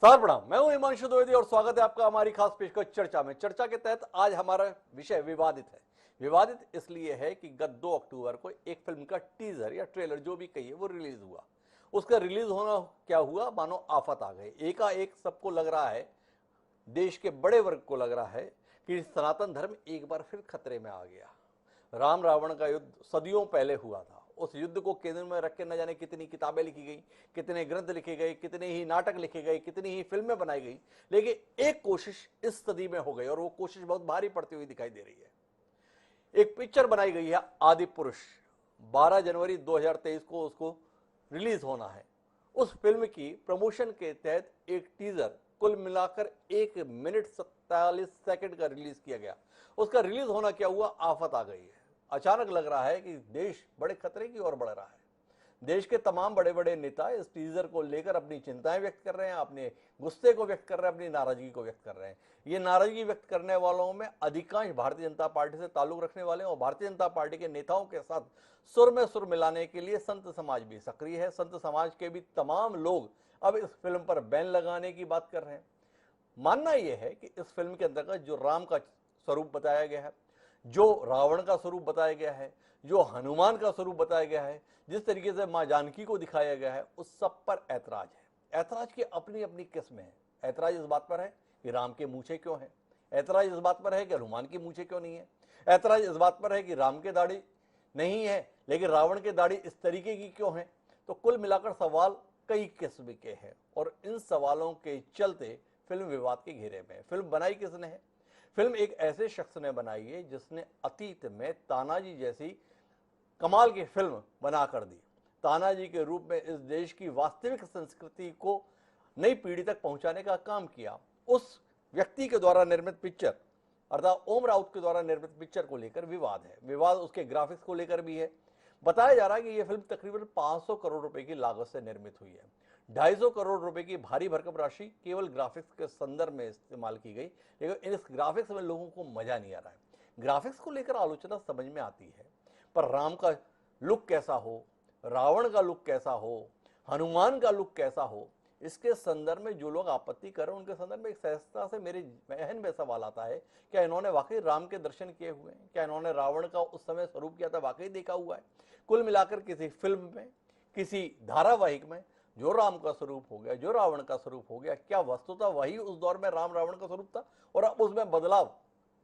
Sir प्रणाम, मैं हूं हिमांशु द्विवेदी और स्वागत है आपका हमारी खास पेशकश चर्चा में। चर्चा के तहत आज हमारा विषय विवादित है। विवादित इसलिए है कि गत 2 अक्टूबर को एक फिल्म का टीजर या ट्रेलर जो भी कहिए वो रिलीज हुआ। उसका रिलीज होना क्या हुआ, मानो आफत आ गई। एकाएक सबको लग रहा है, देश के बड़े वर्ग को लग रहा है कि सनातन धर्म एक बार फिर खतरे में आ गया। राम रावण का युद्ध सदियों पहले हुआ था। उस युद्ध को केंद्र में रख के न जाने कितनी किताबें लिखी गई, कितने ग्रंथ लिखे गए, कितने ही नाटक लिखे गए, कितनी ही फिल्में बनाई गई, लेकिन एक कोशिश इस सदी में हो गई और वो कोशिश बहुत भारी पड़ती हुई दिखाई दे रही है। एक पिक्चर बनाई गई है आदि पुरुष। 12 जनवरी 2023 को उसको रिलीज होना है। उस फिल्म की प्रमोशन के तहत एक टीजर कुल मिलाकर 1 मिनट 47 सेकंड का रिलीज किया गया। उसका रिलीज होना क्या हुआ, आफत आ गई है। अचानक लग रहा है कि देश बड़े खतरे की ओर बढ़ रहा है। देश के तमाम बड़े बड़े नेता इस टीजर को लेकर अपनी चिंताएं व्यक्त कर रहे हैं, अपने गुस्से को व्यक्त कर रहे हैं, अपनी नाराजगी को व्यक्त कर रहे हैं। ये नाराजगी व्यक्त करने वालों में अधिकांश भारतीय जनता पार्टी से ताल्लुक रखने वाले और भारतीय जनता पार्टी के नेताओं के साथ सुर में सुर मिलाने के लिए संत समाज भी सक्रिय है। संत समाज के भी तमाम लोग अब इस फिल्म पर बैन लगाने की बात कर रहे हैं। मानना यह है कि इस फिल्म के अंतर्गत जो राम का स्वरूप बताया गया है, जो रावण का स्वरूप बताया गया है, जो हनुमान का स्वरूप बताया गया है, जिस तरीके से मां जानकी को दिखाया गया है, उस सब पर ऐतराज है। ऐतराज की अपनी अपनी किस्में हैं। ऐतराज इस बात पर है कि राम के मूछे क्यों हैं। ऐतराज इस बात पर है कि हनुमान की मूछे क्यों नहीं है। ऐतराज इस बात पर है कि राम के दाढ़ी नहीं है लेकिन रावण के दाढ़ी इस तरीके की क्यों है। तो कुल मिलाकर सवाल कई किस्म के हैं और इन सवालों के चलते फिल्म विवाद के घेरे में है। फिल्म बनाई किसने है? फिल्म एक ऐसे शख्स ने बनाई है जिसने अतीत में तानाजी जैसी कमाल की फिल्म बना कर दी। तानाजी के रूप में इस देश की वास्तविक संस्कृति को नई पीढ़ी तक पहुंचाने का काम किया। उस व्यक्ति के द्वारा निर्मित पिक्चर अर्थात ओम राउत के द्वारा निर्मित पिक्चर को लेकर विवाद है। विवाद उसके ग्राफिक्स को लेकर भी है। बताया जा रहा है कि यह फिल्म तकरीबन 500 करोड़ रुपए की लागत से निर्मित हुई है। 250 करोड़ रुपए की भारी भरकम राशि केवल ग्राफिक्स के संदर्भ में इस्तेमाल की गई, लेकिन इस ग्राफिक्स में लोगों को मजा नहीं आ रहा है। ग्राफिक्स को लेकर आलोचना समझ में आती है, पर राम का लुक कैसा हो, रावण का लुक कैसा हो, हनुमान का लुक कैसा हो, इसके संदर्भ में जो लोग आपत्ति कर रहे हैं उनके संदर्भ में एक सहजता से मेरे जहन में सवाल आता है, क्या इन्होंने वाकई राम के दर्शन किए हुए हैं? क्या इन्होंने रावण का उस समय स्वरूप किया था वाकई देखा हुआ है? कुल मिलाकर किसी फिल्म में, किसी धारावाहिक में जो राम का स्वरूप हो गया, जो रावण का स्वरूप हो गया, क्या वस्तुतः वही उस दौर में राम रावण का स्वरूप था और अब उसमें बदलाव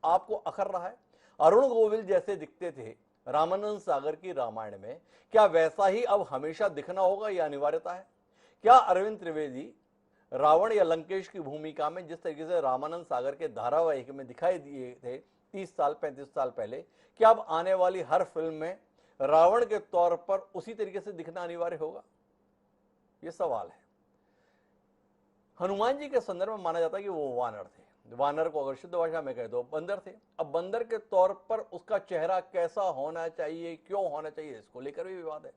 आपको अखर रहा है? अरुण गोविल जैसे दिखते थे रामानंद सागर की रामायण में, क्या वैसा ही अब हमेशा दिखना होगा, यह अनिवार्यता है? क्या अरविंद त्रिवेदी रावण या लंकेश की भूमिका में जिस तरीके से रामानंद सागर के धारावाहिक में दिखाई दिए थे 30 साल 35 साल पहले, क्या अब आने वाली हर फिल्म में रावण के तौर पर उसी तरीके से दिखना अनिवार्य होगा? यह सवाल है। हनुमान जी के संदर्भ में माना जाता है कि वो वानर थे। वानर को अगर शुद्ध भाषा में कहे तो बंदर थे। अब बंदर के तौर पर उसका चेहरा कैसा होना चाहिए, क्यों होना चाहिए, इसको लेकर भी विवाद है।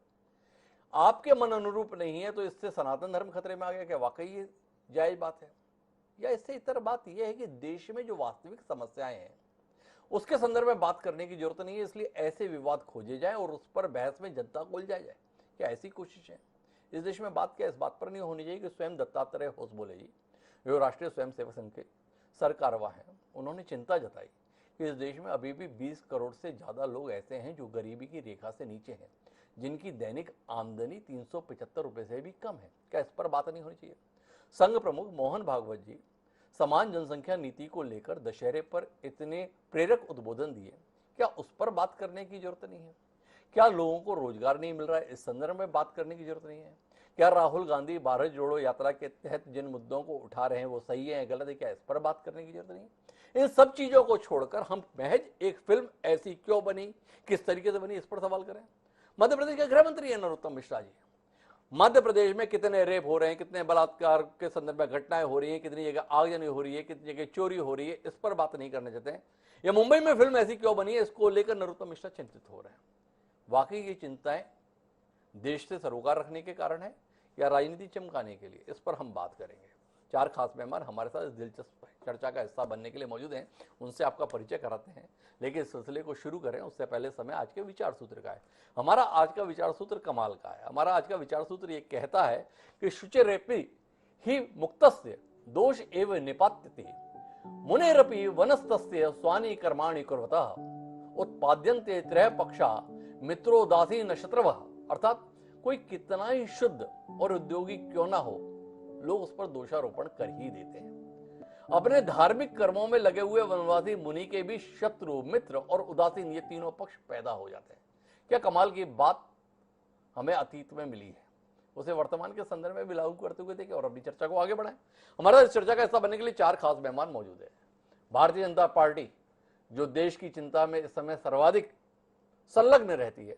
आपके मन अनुरूप नहीं है तो इससे सनातन धर्म खतरे में आ गया, क्या वाकई ये जायज बात है? या इससे इतर बात यह है कि देश में जो वास्तविक समस्याएं हैं उसके संदर्भ में बात करने की जरूरत नहीं है, इसलिए ऐसे विवाद खोजे जाए और उस पर बहस में जनता को उलझाया जाए। क्या ऐसी कोशिश है? इस देश में बात क्या इस बात पर नहीं होनी चाहिए कि स्वयं दत्तात्रेय होस बोले जी, जो राष्ट्रीय स्वयंसेवक संघ के सरकारवा हैं, उन्होंने चिंता जताई कि इस देश में अभी भी 20 करोड़ से ज्यादा लोग ऐसे हैं जो गरीबी की रेखा से नीचे हैं, जिनकी दैनिक आमदनी 375 रुपए से भी कम है। क्या इस पर बात नहीं होनी चाहिए? संघ प्रमुख मोहन भागवत जी समान जनसंख्या नीति को लेकर दशहरे पर इतने प्रेरक उद्बोधन दिए, क्या उस पर बात करने की जरूरत नहीं है? क्या लोगों को रोजगार नहीं मिल रहा है, इस संदर्भ में बात करने की जरूरत नहीं है? क्या राहुल गांधी भारत जोड़ो यात्रा के तहत जिन मुद्दों को उठा रहे हैं वो सही है, गलत है, क्या इस पर बात करने की जरूरत नहीं है? इन सब चीजों को छोड़कर हम महज एक फिल्म ऐसी क्यों बनी, किस तरीके से बनी, इस पर सवाल करें। मध्य प्रदेश के गृह मंत्री है नरोत्तम मिश्रा जी। मध्य प्रदेश में कितने रेप हो रहे हैं, कितने बलात्कार के संदर्भ में घटनाएं हो रही हैं, कितनी जगह आगजनी हो रही है, कितनी जगह चोरी हो रही है, इस पर बात नहीं करना चाहते हैं। या मुंबई में फिल्म ऐसी क्यों बनी है, इसको लेकर नरोत्तम मिश्रा चिंतित हो रहे हैं। वाकई ये चिंताएं देश से सरोकार रखने के कारण है या राजनीति चमकाने के लिए, इस पर हम बात करेंगे। 4 खास मेहमान हमारे साथ इस दिलचस्प चर्चा का हिस्सा बनने के लिए मौजूद हैं, उनसे आपका परिचय कराते हैं। लेकिन इस सिलसिले को शुरू करें उससे पहले समय आज के विचार सूत्र का है। हमारा आज का विचार सूत्र कमाल का है। हमारा आज का विचार सूत्र ये कहता है कि शुचिरेपि ही मुक्तस्य दोष एव निपात्यते मुनेरपि वनस्तस्य स्वानि कर्माणि कुर्वतः उत्पाद्यन्ते त्रय पक्षा मित्रोदासीन शत्रवः। अर्थात कोई कितना ही शुद्ध और उद्योगी क्यों ना हो, लोग उस पर दोषारोपण कर ही देते हैं। अपने धार्मिक कर्मों में लगे हुए वनवासी मुनि के भी शत्रु, मित्र और उदासीन ये तीनों पक्ष पैदा हो जाते हैं। क्या कमाल की बात हमें अतीत में मिली है, उसे वर्तमान के संदर्भ में भी लागू करते हुए देखें और अपनी चर्चा को आगे बढ़ाएं। हमारा इस चर्चा का हिस्सा बनने के लिए 4 खास मेहमान मौजूद है। भारतीय जनता पार्टी, जो देश की चिंता में इस समय सर्वाधिक संलग्न रहती है,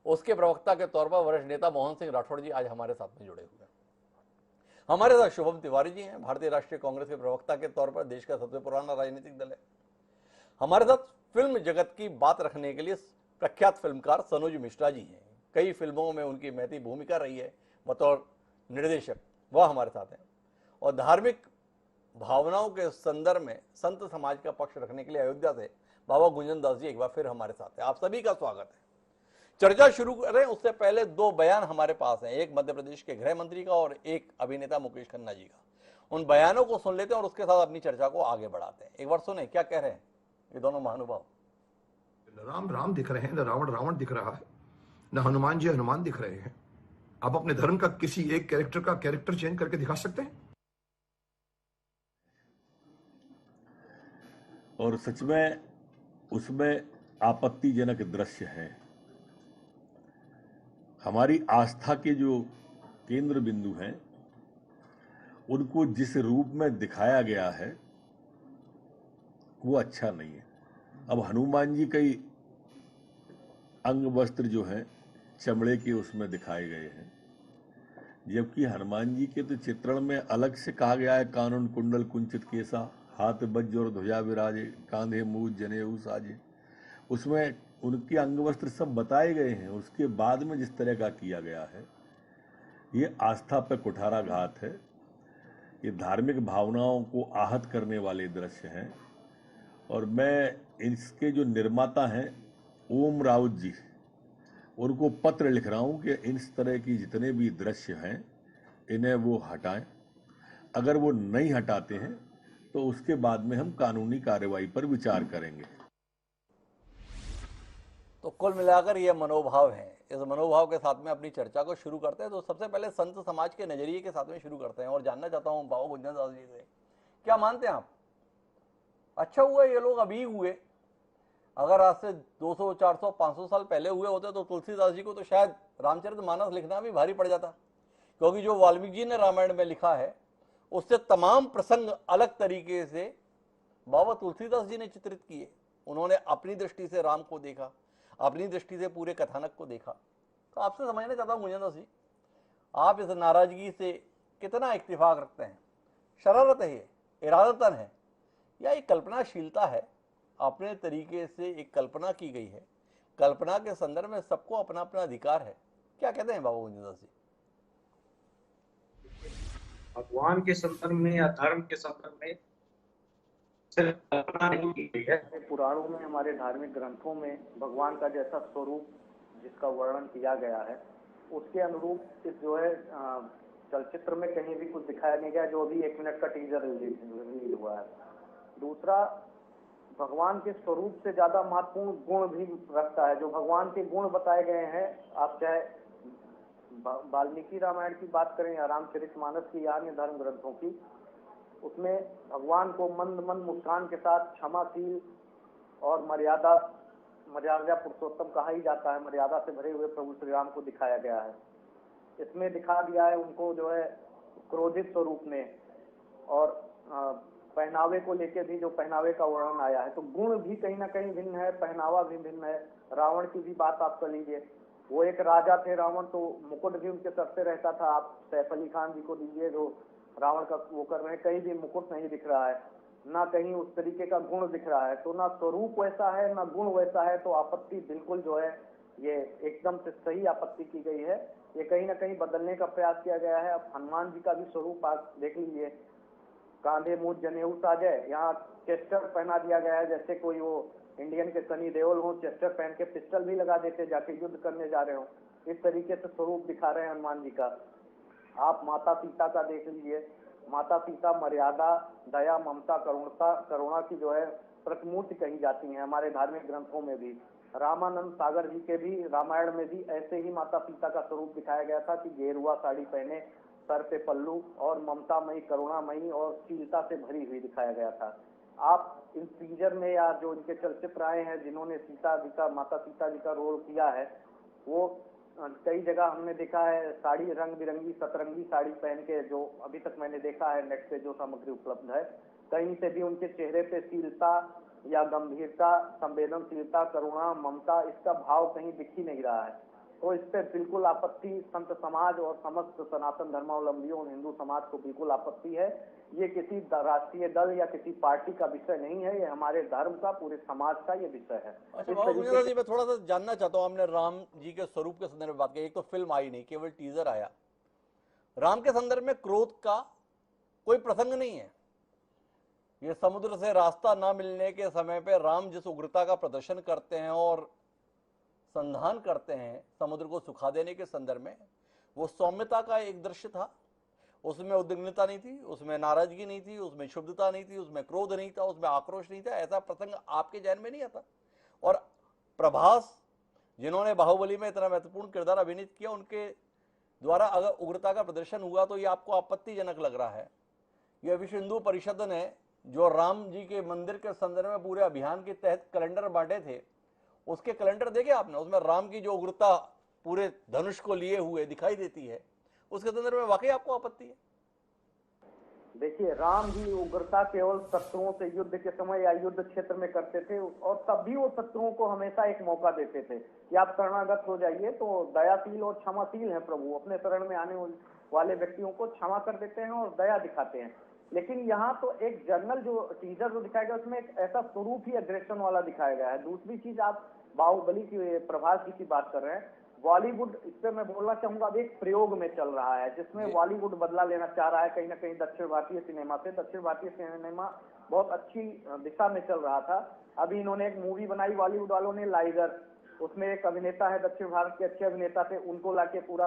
उसके प्रवक्ता के तौर पर वरिष्ठ नेता मोहन सिंह राठौड़ जी आज हमारे साथ में जुड़े हुए हैं। हमारे साथ शुभम तिवारी जी हैं, भारतीय राष्ट्रीय कांग्रेस के प्रवक्ता के तौर पर देश का सबसे पुराना राजनीतिक दल है। हमारे साथ फिल्म जगत की बात रखने के लिए प्रख्यात फिल्मकार सनोज मिश्रा जी हैं। कई फिल्मों में उनकी महती भूमिका रही है बतौर निर्देशक, वह हमारे साथ हैं। और धार्मिक भावनाओं के संदर्भ में संत समाज का पक्ष रखने के लिए अयोध्या से बाबा गुंजन दास जी एक बार फिर हमारे साथ हैं। आप सभी का स्वागत है। चर्चा शुरू करें उससे पहले 2 बयान हमारे पास हैं, एक मध्य प्रदेश के गृह मंत्री का और एक अभिनेता मुकेश खन्ना जी का। उन बयानों को सुन लेते हैं और उसके साथ अपनी चर्चा को आगे बढ़ाते हैं। एक बार सुने क्या कह रहे हैं ये दोनों महानुभाव। न राम राम दिख रहे हैं, न रावण रावण दिख रहा है, न हनुमान जी हनुमान दिख रहे हैं। आप अपने धर्म का किसी एक कैरेक्टर का कैरेक्टर चेंज करके दिखा सकते हैं? और सच में उसमें आपत्तिजनक दृश्य है। हमारी आस्था के जो केंद्र बिंदु हैं उनको जिस रूप में दिखाया गया है वो अच्छा नहीं है। अब हनुमान जी कई अंग वस्त्र जो हैं चमड़े के उसमें दिखाए गए हैं, जबकि हनुमान जी के तो चित्रण में अलग से कहा गया है कानून कुंडल कुंचित केसा, हाथ वज्र और ध्वजा विराजे, कांधे मूज जनेऊ साजे। उसमें उनके अंग वस्त्र सब बताए गए हैं। उसके बाद में जिस तरह का किया गया है ये आस्था पर कुठाराघात है, ये धार्मिक भावनाओं को आहत करने वाले दृश्य हैं। और मैं इसके जो निर्माता हैं ओम राउत जी, उनको पत्र लिख रहा हूं कि इस तरह की जितने भी दृश्य हैं इन्हें वो हटाएं। अगर वो नहीं हटाते हैं तो उसके बाद में हम कानूनी कार्रवाई पर विचार करेंगे। तो कुल मिलाकर ये मनोभाव है। इस मनोभाव के साथ में अपनी चर्चा को शुरू करते हैं। तो सबसे पहले संत समाज के नजरिए के साथ में शुरू करते हैं और जानना चाहता हूं बाबा गुंजन दास जी से, क्या मानते हैं आप, अच्छा हुआ ये लोग अभी हुए? अगर आज से 200, 400, 500 साल पहले हुए होते तो तुलसीदास जी को तो शायद रामचरितमानस लिखना भी भारी पड़ जाता, क्योंकि जो वाल्मीकि जी ने रामायण में लिखा है उससे तमाम प्रसंग अलग तरीके से बाबा तुलसीदास जी ने चित्रित किए। उन्होंने अपनी दृष्टि से राम को देखा, अपनी दृष्टि से पूरे कथानक को देखा। तो आपसे समझना चाहता हूं गुंजन दास जी, आप इस नाराजगी से कितना इत्तेफाक रखते हैं? शरारत है ये, इरादतन है, या एक कल्पनाशीलता है? अपने तरीके से एक कल्पना की गई है, कल्पना के संदर्भ में सबको अपना अपना अधिकार है। क्या कहते हैं बाबा गुंजन दास जी? भगवान के संदर्भ में या धर्म के संदर्भ में सिर्फ कल्पना नहीं की गई है। पुराणों में, हमारे धार्मिक ग्रंथों में भगवान का जैसा स्वरूप जिसका वर्णन किया गया है उसके अनुरूप जो है चलचित्र में कहीं भी कुछ दिखाया नहीं गया, जो अभी 1 मिनट का टीजर रिलीज हुआ है। दूसरा, भगवान के स्वरूप से ज्यादा महत्वपूर्ण गुण भी रखता है। जो भगवान के गुण बताए गए हैं, आप चाहे वाल्मीकि रामायण की बात करें या रामचरितमानस की या अन्य धर्म ग्रंथों की, उसमें भगवान को मंद मंद मुस्कान के साथ क्षमाशील और मर्यादा पुरुषोत्तम कहा ही जाता है। मर्यादा से भरे हुए प्रभु श्री राम को दिखाया गया है। इसमें दिखा दिया है उनको जो है क्रोधित स्वरूप में, और पहनावे को लेके भी जो पहनावे का वर्णन आया है, तो गुण भी कहीं ना कहीं भिन्न है, पहनावा भी भिन्न है। रावण की भी बात आप कर लीजिए, वो एक राजा थे रावण, तो मुकुट भी उनके सर पे रहता था। आप सैफ अली खान जी को दीजिए जो रावण का वो कर रहे हैं, कहीं भी मुकुट नहीं दिख रहा है, ना कहीं उस तरीके का गुण दिख रहा है। तो ना स्वरूप वैसा है ना गुण वैसा है। तो आपत्ति बिल्कुल जो है ये एकदम से सही आपत्ति की गई है। ये कहीं ना कहीं बदलने का प्रयास किया गया है। अब हनुमान जी का भी स्वरूप आप देख लीजिए, कांधे मूंछ जनेऊ साजे, यहाँ चेस्टर पहना दिया गया है, जैसे कोई वो इंडियन के सनी देओल हो, चेस्टर पहन के पिस्टल भी लगा देते जाके युद्ध करने जा रहे हो। इस तरीके से स्वरूप दिखा रहे हैं हनुमान जी का। आप माता सीता का देख लीजिए, माता पिता, मर्यादा, दया, ममता, करुणा की जो है प्रतिमूर्ति कही जाती है। हमारे धार्मिक ग्रंथों में भी, रामानंद सागर जी के भी रामायण में भी ऐसे ही माता पिता का स्वरूप दिखाया गया था कि गेरुआ साड़ी पहने, सर पे पल्लू और ममतामयी, करुणामयी और शीलता से भरी हुई दिखाया गया था। आप इन टीजर में या जो इनके चलचित्र आए हैं जिन्होंने सीता जी का, माता सीता जी का रोल किया है, वो कई जगह हमने देखा है साड़ी रंग बिरंगी सतरंगी साड़ी पहन के, जो अभी तक मैंने देखा है नेट पे जो सामग्री उपलब्ध है, कहीं से भी उनके चेहरे पे शीलता या गंभीरता, संवेदनशीलता, करुणा, ममता, इसका भाव कहीं दिख ही नहीं रहा है। तो इस पे बिल्कुल आपत्ति संत समाज और समस्त सनातन धर्मावलंबियों और हिंदू समाज को बिल्कुल आपत्ति है। ये किसी राष्ट्रीय दल या किसी पार्टी का विषय नहीं है, ये हमारे धर्म का, पूरे समाज का ये विषय है। अच्छा इस बाबा तरीके गुंजन जी, मैं थोड़ा सा जानना चाहता हूँ, आपने राम जी के स्वरूप के संदर्भ में बात की, एक तो फिल्म आई नहीं, केवल टीजर आया। राम के संदर्भ में क्रोध का कोई प्रसंग नहीं है। ये समुद्र से रास्ता ना मिलने के समय पे राम जिस उग्रता का प्रदर्शन करते हैं और संधान करते हैं समुद्र को सुखा देने के संदर्भ में, वो सौम्यता का एक दृश्य था। उसमें उद्विग्नता नहीं थी, उसमें नाराजगी नहीं थी, उसमें शुद्धता नहीं थी, उसमें क्रोध नहीं था, उसमें आक्रोश नहीं था। ऐसा प्रसंग आपके जहन में नहीं आता। और प्रभास, जिन्होंने बाहुबली में इतना महत्वपूर्ण किरदार अभिनीत किया, उनके द्वारा अगर उग्रता का प्रदर्शन हुआ तो ये आपको आपत्तिजनक लग रहा है। यह विश्व हिंदू परिषद ने जो राम जी के मंदिर के संदर्भ में पूरे अभियान के तहत कैलेंडर बांटे थे, उसके कैलेंडर देखे आपने? उसमें राम की जो उग्रता पूरे धनुष को लिए हुए दिखाई देती है, उसके संदर्भ में वाकई आपको आपत्ति है? देखिए, राम जी उग्रता केवल शत्रुओं से युद्ध के समय या युद्ध क्षेत्र में करते थे, और तब भी वो शत्रुओं को हमेशा एक मौका देते थे कि आप शरणागत हो जाइए। तो दयाशील और क्षमाशील हैं प्रभु, अपने शरण में आने वाले व्यक्तियों को क्षमा कर देते हैं और दया दिखाते हैं। लेकिन यहाँ तो एक जर्नल जो टीजर जो दिखाया गया, उसमें एक ऐसा स्वरूप ही अग्रेशन वाला दिखाया गया है। दूसरी चीज, आप बाहुबली की, प्रभास जी की बात कर रहे हैं, बॉलीवुड, इस पे मैं बोलना चाहूंगा, अब एक प्रयोग में चल रहा है जिसमें बॉलीवुड बदला लेना चाह रहा है कहीं ना कहीं दक्षिण भारतीय सिनेमा से। दक्षिण भारतीय सिनेमा बहुत अच्छी दिशा में चल रहा था। अभी इन्होंने एक मूवी बनाई बॉलीवुड वालों ने, लाइगर, उसमें एक अभिनेता है दक्षिण भारत के अच्छे अभिनेता थे, उनको लाके पूरा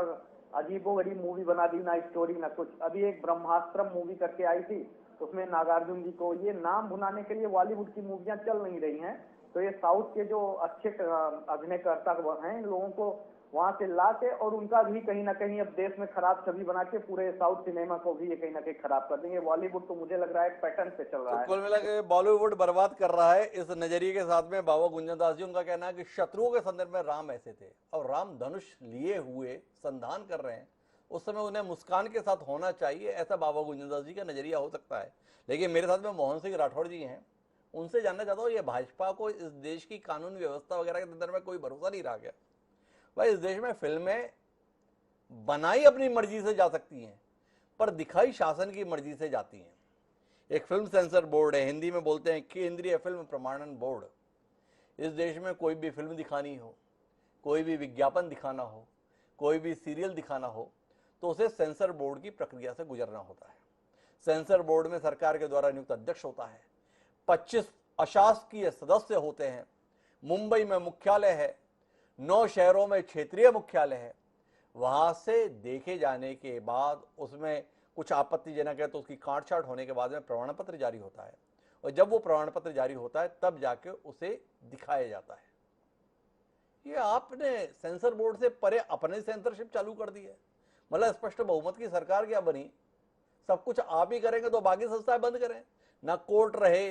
अजीबोगरीब मूवी बना दी, ना स्टोरी ना कुछ। अभी एक ब्रह्मास्त्र मूवी करके आई थी, उसमें नागार्जुन जी को, ये नाम भुनाने के लिए बॉलीवुड की मूवियां चल नहीं रही हैं। तो ये साउथ के जो अच्छे अभिनयकर्ता हैं, इन लोगों को वहां से ला के और उनका भी कहीं ना कहीं अब देश में खराब छवि बना के पूरे साउथ सिनेमा को भी ये कहीं ना कहीं खराब कर देंगे। बॉलीवुड तो मुझे लग रहा है एक पैटर्न पे चल रहा है। कुल मिला के बॉलीवुड बर्बाद कर रहा है। इस नजरिए के साथ में बाबा गुंजन दास जी, उनका कहना है कि शत्रुओं के संदर्भ में राम ऐसे थे और राम धनुष लिए हुए संधान कर रहे हैं, उस समय उन्हें मुस्कान के साथ होना चाहिए, ऐसा बाबा गुंजन दास जी का नजरिया हो सकता है। लेकिन मेरे साथ में मोहन सिंह राठौड़ जी हैं, उनसे जानना चाहता हूँ, ये भाजपा को इस देश की कानून व्यवस्था वगैरह के संदर्भ में कोई भरोसा नहीं रहा गया? भाई, इस देश में फिल्में बनाई अपनी मर्जी से जा सकती हैं, पर दिखाई शासन की मर्जी से जाती हैं। एक फिल्म सेंसर बोर्ड है, हिंदी में बोलते हैं केंद्रीय फिल्म प्रमाणन बोर्ड। इस देश में कोई भी फिल्म दिखानी हो, कोई भी विज्ञापन दिखाना हो, कोई भी सीरियल दिखाना हो, तो उसे सेंसर बोर्ड की प्रक्रिया से गुजरना होता है। सेंसर बोर्ड में सरकार के द्वारा नियुक्त अध्यक्ष होता है, 25 अशासकीय सदस्य होते हैं, मुंबई में मुख्यालय है, 9 शहरों में क्षेत्रीय मुख्यालय है। वहां से देखे जाने के बाद उसमें कुछ आपत्तिजनक है तो उसकी काट छाट होने के बाद में प्रमाण पत्र जारी होता है, और जब वो प्रमाण पत्र जारी होता है तब जाके उसे दिखाया जाता है। ये आपने सेंसर बोर्ड से परे अपने सेंसरशिप चालू कर दी है। मतलब स्पष्ट बहुमत की सरकार क्या बनी, सब कुछ आप ही करेंगे तो बाकी संस्थाएं बंद करें, ना कोर्ट रहे,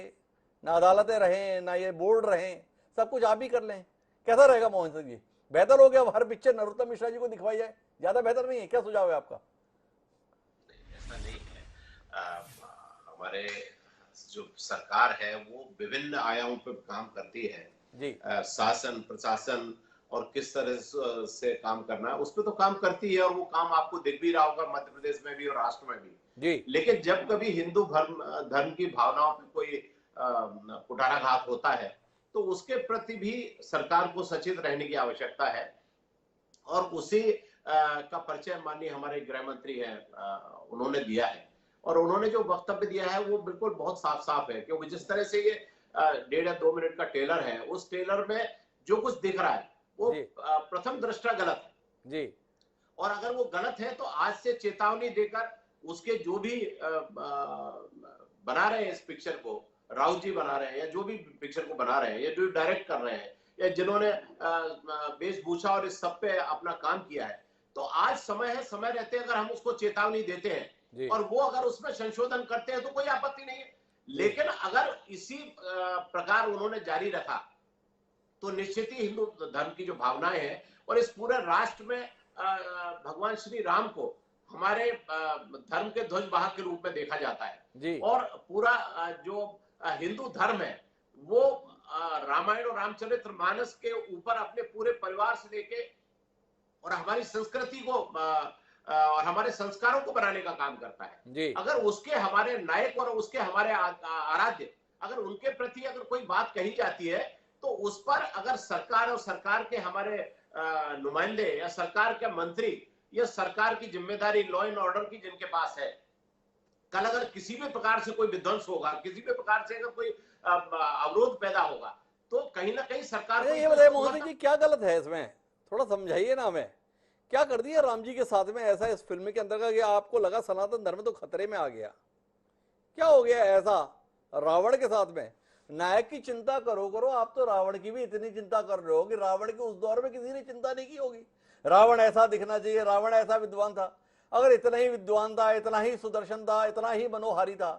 ना अदालतें रहे, ना ये बोर्ड रहे, सब कुछ आप ही कर लें। कैसा रहेगा मोहन सिंह जी? बेहतर हो गया हर पिक्चर नरोत्तम मिश्रा जी को दिखवाई जाए, ज्यादा बेहतर नहीं है? क्या सुझाव है आपका? ऐसा नहीं है। हमारे जो सरकार है वो विभिन्न आयामों पर काम करती है जी। शासन, प्रशासन और किस तरह से काम करना है उस पर तो काम करती है, और वो काम आपको दिख भी रहा होगा मध्य प्रदेश में भी और राष्ट्र में भी जी। लेकिन जब कभी हिंदू धर्म की भावनाओं पर कोई कुठाराघात होता है तो उसके प्रति भी सरकार को सचेत रहने की आवश्यकता है। और उसी का परिचय माननीय हमारे गृह मंत्री हैं, उन्होंने दिया है, और उन्होंने जो वक्तव्य दिया है वो बिल्कुल बहुत साफ साफ है। क्योंकि जिस तरह से ये 1.5 या 2 मिनट का ट्रेलर है, उस ट्रेलर में जो कुछ दिख रहा है वो प्रथम दृष्टया गलत है जी। और अगर वो गलत है तो आज से चेतावनी देकर उसके जो भी बना रहे हैं इस पिक्चर को, राउत जी बना रहे हैं या जो भी पिक्चर को बना रहे हैं या जो डायरेक्ट कर रहे हैं या जिन्होंने वेशभूषा और इस सब पे अपना काम किया है, तो आज समय है, समय रहते अगर हम उसको चेतावनी देते हैं और वो अगर उसमें संशोधन करते हैं तो कोई आपत्ति नहीं है। लेकिन अगर इसी प्रकार उन्होंने जारी रखा तो निश्चित ही हिंदू धर्म की जो भावनाएं हैं और इस पूरे राष्ट्र में भगवान श्री राम को हमारे धर्म के ध्वजवाहक के रूप में देखा जाता है और पूरा जो हिंदू धर्म है वो रामायण और रामचरित्र मानस के ऊपर अपने पूरे परिवार से लेके और हमारी संस्कृति को और हमारे संस्कारों को बनाने का काम करता है। अगर उसके हमारे नायक और उसके हमारे आराध्य अगर उनके प्रति अगर कोई बात कही जाती है तो उस पर अगर सरकार और सरकार के हमारे नुमाइंदे या सरकार के मंत्री या सरकार की जिम्मेदारी लॉ एंड ऑर्डर की जिनके पास है, कल अगर किसी भी प्रकार से कोई विध्वंस होगा, किसी भी प्रकार से अगर कोई अवरोध पैदा होगा तो कहीं ना कहीं सरकार को ये बताइए मोहन सिंह जी क्या गलत है इसमें, थोड़ा समझाइए ना हमें। क्या कर दिया राम जी के साथ में ऐसा इस फिल्म के अंदर का कि आपको लगा सनातन धर्म तो खतरे में आ गया? क्या हो गया ऐसा रावण के साथ में? नायक की चिंता करो, आप तो रावण की भी इतनी चिंता कर रहे हो कि रावण के उस दौर में किसी ने चिंता नहीं की होगी। रावण ऐसा दिखना चाहिए, रावण ऐसा विद्वान था। अगर इतना ही विद्वान था, इतना ही सुदर्शन था, इतना ही मनोहारी था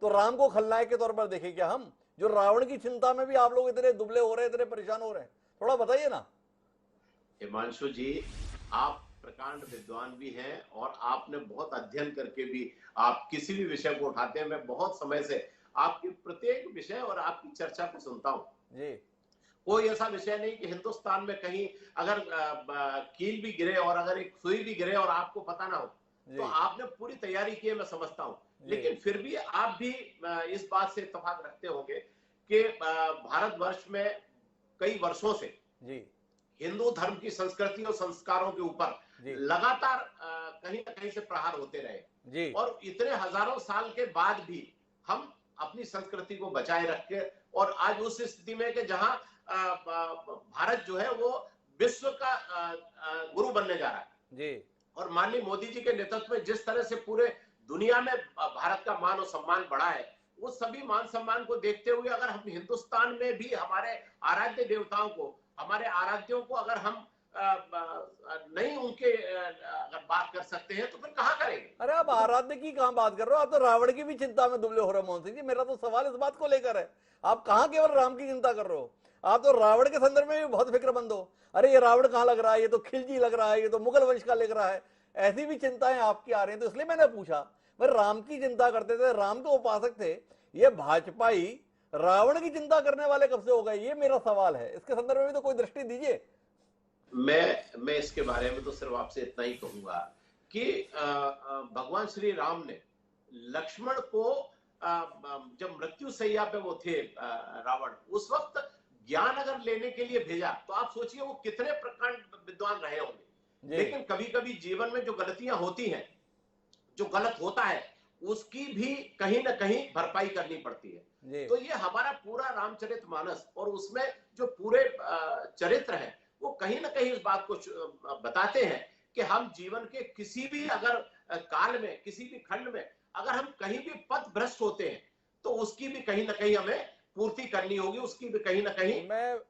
तो राम को खलनायक के तौर पर देखें क्या हम, जो रावण की चिंता में भी आप लोग इतने दुबले हो रहे हैं, इतने परेशान हो रहे हैं? थोड़ा बताइए ना। हिमांशु जी, आप प्रकांड विद्वान भी हैं और आपने बहुत अध्ययन करके भी आप किसी भी विषय को उठाते हैं। मैं बहुत समय से आपके प्रत्येक विषय और आपकी चर्चा को सुनता हूं जी। कोई ऐसा विषय नहीं कि हिंदुस्तान में कहीं अगर कील भी गिरे और अगर एक सुई भी गिरे और आपको पता ना हो, तो आपने पूरी तैयारी की है, मैं समझता हूं। लेकिन फिर भी आप भी इस बात से इत्तेफाक रखते होंगे कि भारतवर्ष में कई वर्षों से हिंदू धर्म की संस्कृति और संस्कारों के ऊपर लगातार कहीं ना कहीं से प्रहार होते रहे और इतने हजारों साल के बाद भी हम अपनी संस्कृति को बचाए रख के और आज उस स्थिति में कि जहां भारत जो है वो विश्व का गुरु बनने जा रहा है जी। और माननीय मोदी जी के नेतृत्व में जिस तरह से पूरे दुनिया में भारत का मान और सम्मान बढ़ा है, उस सभी मान सम्मान को देखते हुए अगर हम हिंदुस्तान में भी हमारे आराध्य देवताओं को, हमारे आराध्यों को अगर हम नहीं उनके अगर बात कर सकते हैं तो फिर कहां करेंगे? अरे आप आराध्य की कहां बात कर रहे हो, आप तो रावण की भी चिंता में दुबले हो रहे हो मोहन सिंह जी। मेरा तो सवाल इस बात को लेकर है, आप कहां केवल राम की चिंता कर रहे हो, आप तो रावण के संदर्भ में भी बहुत फिक्रमंद हो। अरे ये रावण कहां लग रहा है, ये तो खिलजी लग रहा है, ये तो मुगल वंश का लग रहा है, ऐसी भी चिंताएं आपकी आ रही हैं। तो इसलिए मैंने पूछा, भाई राम की चिंता करते थे, राम के उपासक थे, ये भाजपाई रावण की चिंता करने वाले कब से हो गए? ये मेरा सवाल है, इसके संदर्भ में भी तो कोई दृष्टि दीजिए। मैं इसके बारे में तो सिर्फ आपसे इतना ही कहूंगा कि भगवान श्री राम ने लक्ष्मण को जब मृत्यु सैया पे वो थे रावण, उस वक्त ज्ञान अगर लेने के लिए भेजा तो आप सोचिए वो कितने प्रकांड विद्वान रहे होंगे। लेकिन कभी कभी जीवन में जो गलतियां होती हैं, जो गलत होता है, उसकी भी कहीं ना कहीं भरपाई करनी पड़ती है। तो ये हमारा पूरा रामचरितमानस और उसमें जो पूरे चरित्र हैं वो कहीं ना कहीं इस बात को बताते हैं कि हम जीवन के किसी भी अगर काल में, किसी भी खंड में अगर हम कहीं भी पथ भ्रष्ट होते हैं तो उसकी भी कहीं ना कहीं हमें पूर्ति करनी होगी, उसकी भी कहीं ना कहीं। मैं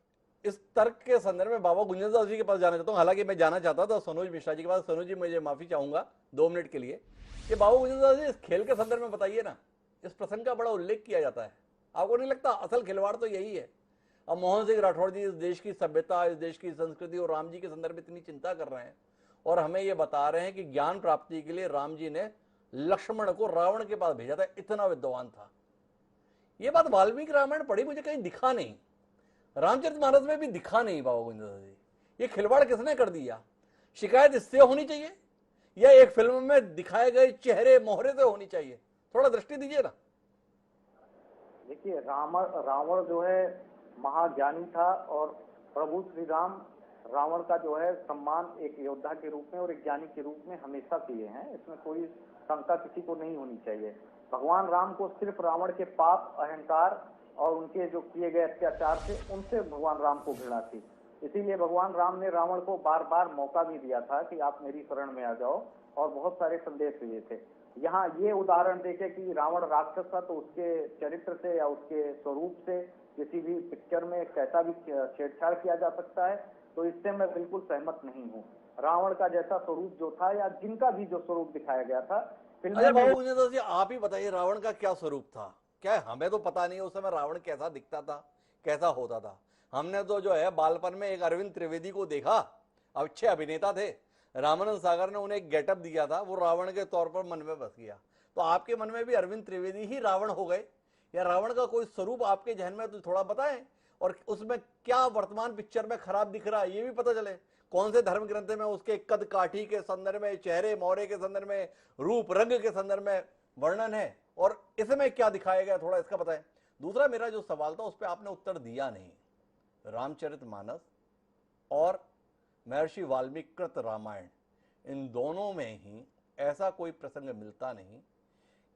इस तर्क के संदर्भ में बाबा गुंजनदास जी के पास जाना चाहता हूँ, हालांकि मैं जाना चाहता था सनोज मिश्रा जी के पास। सनोज जी, मुझे माफी चाहूंगा 2 मिनट के लिए कि बाबा गुंजनदास जी इस खेल के संदर्भ में बताइए ना, इस प्रसंग का बड़ा उल्लेख किया जाता है, आपको नहीं लगता असल खिलवाड़ तो यही है? अब मोहन सिंह राठौड़ जी इस देश की सभ्यता, इस देश की संस्कृति और राम जी के संदर्भ में इतनी चिंता कर रहे हैं और हमें ये बता रहे हैं कि ज्ञान प्राप्ति के लिए राम जी ने लक्ष्मण को रावण के पास भेजा था, इतना विद्वान था। ये बात वाल्मीकि रामायण पढ़ी मुझे कहीं दिखा नहीं, रामचरितमानस में भी दिखा नहीं। बाबा गुंजनदास जी, ये खिलवाड़ किसने कर दिया? शिकायत इससे होनी चाहिए या एक फिल्म में दिखाए गए चेहरे मोहरे से होनी चाहिए? थोड़ा दृष्टि दीजिए ना। देखिए, रावण जो है महाज्ञानी था और प्रभु श्री राम रावण का जो है सम्मान एक योद्धा के रूप में और एक ज्ञानी के रूप में हमेशा किए हैं, इसमें कोई शंका किसी को नहीं होनी चाहिए। भगवान राम को सिर्फ रावण के पाप, अहंकार और उनके जो किए गए अत्याचार थे उनसे भगवान राम को घृणा थी। इसीलिए भगवान राम ने रावण को बार बार मौका भी दिया था कि आप मेरी शरण में आ जाओ, और बहुत सारे संदेश दिए थे। यहाँ ये उदाहरण देखे कि रावण राक्षस था तो उसके चरित्र से या उसके स्वरूप से किसी भी पिक्चर में कैसा भी छेड़छाड़ किया जा सकता है, तो इससे मैं बिल्कुल सहमत नहीं हूँ। रावण का जैसा स्वरूप जो था या जिनका भी जो स्वरूप दिखाया गया था फिल्म अच्छा में, बाबू गुंजन जी, आप ही बताइए रावण का क्या स्वरूप था? क्या हमें तो पता नहीं उस समय रावण कैसा दिखता था, कैसा होता था। हमने तो जो है बालपन में एक अरविंद त्रिवेदी को देखा, अच्छे अभिनेता थे, रामानंद सागर ने उन्हें एक गेटअप दिया था, वो रावण के तौर पर मन में बस गया। तो आपके मन में भी अरविंद त्रिवेदी ही रावण हो गए, या रावण का कोई स्वरूप आपके जहन में तो थोड़ा बताएं, और उसमें क्या वर्तमान पिक्चर में खराब दिख रहा है ये भी पता चले। कौन से धर्म ग्रंथ में उसके कद काठी के संदर्भ में, चेहरे मोहरे के संदर्भ में, रूप रंग के संदर्भ में वर्णन है, और इसमें क्या दिखाया गया, थोड़ा इसका बताएं। दूसरा मेरा जो सवाल था उस पर आपने उत्तर दिया नहीं। रामचरितमानस और महर्षि वाल्मीकि कृत रामायण, इन दोनों में ही ऐसा कोई प्रसंग मिलता नहीं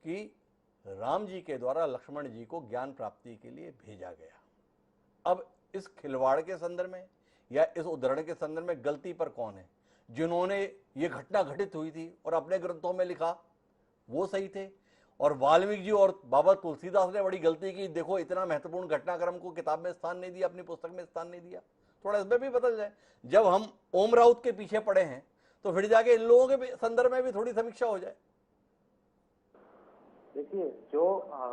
कि राम जी के द्वारा लक्ष्मण जी को ज्ञान प्राप्ति के लिए भेजा गया। अब इस खिलवाड़ के संदर्भ में या इस उदाहरण के संदर्भ में गलती पर कौन है? जिन्होंने ये घटना घटित हुई थी और अपने ग्रंथों में लिखा वो सही थे, और वाल्मीकि जी और बाबा तुलसीदास ने बड़ी गलती की, देखो इतना महत्वपूर्ण घटनाक्रम को किताब में स्थान नहीं दिया, अपनी पुस्तक में स्थान नहीं दिया। थोड़ा इसमें भी बदल जाए। जब हम ओम राउत के पीछे पड़े हैं तो फिर जाके इन लोगों के संदर्भ में भी थोड़ी समीक्षा हो जाए। देखिए, जो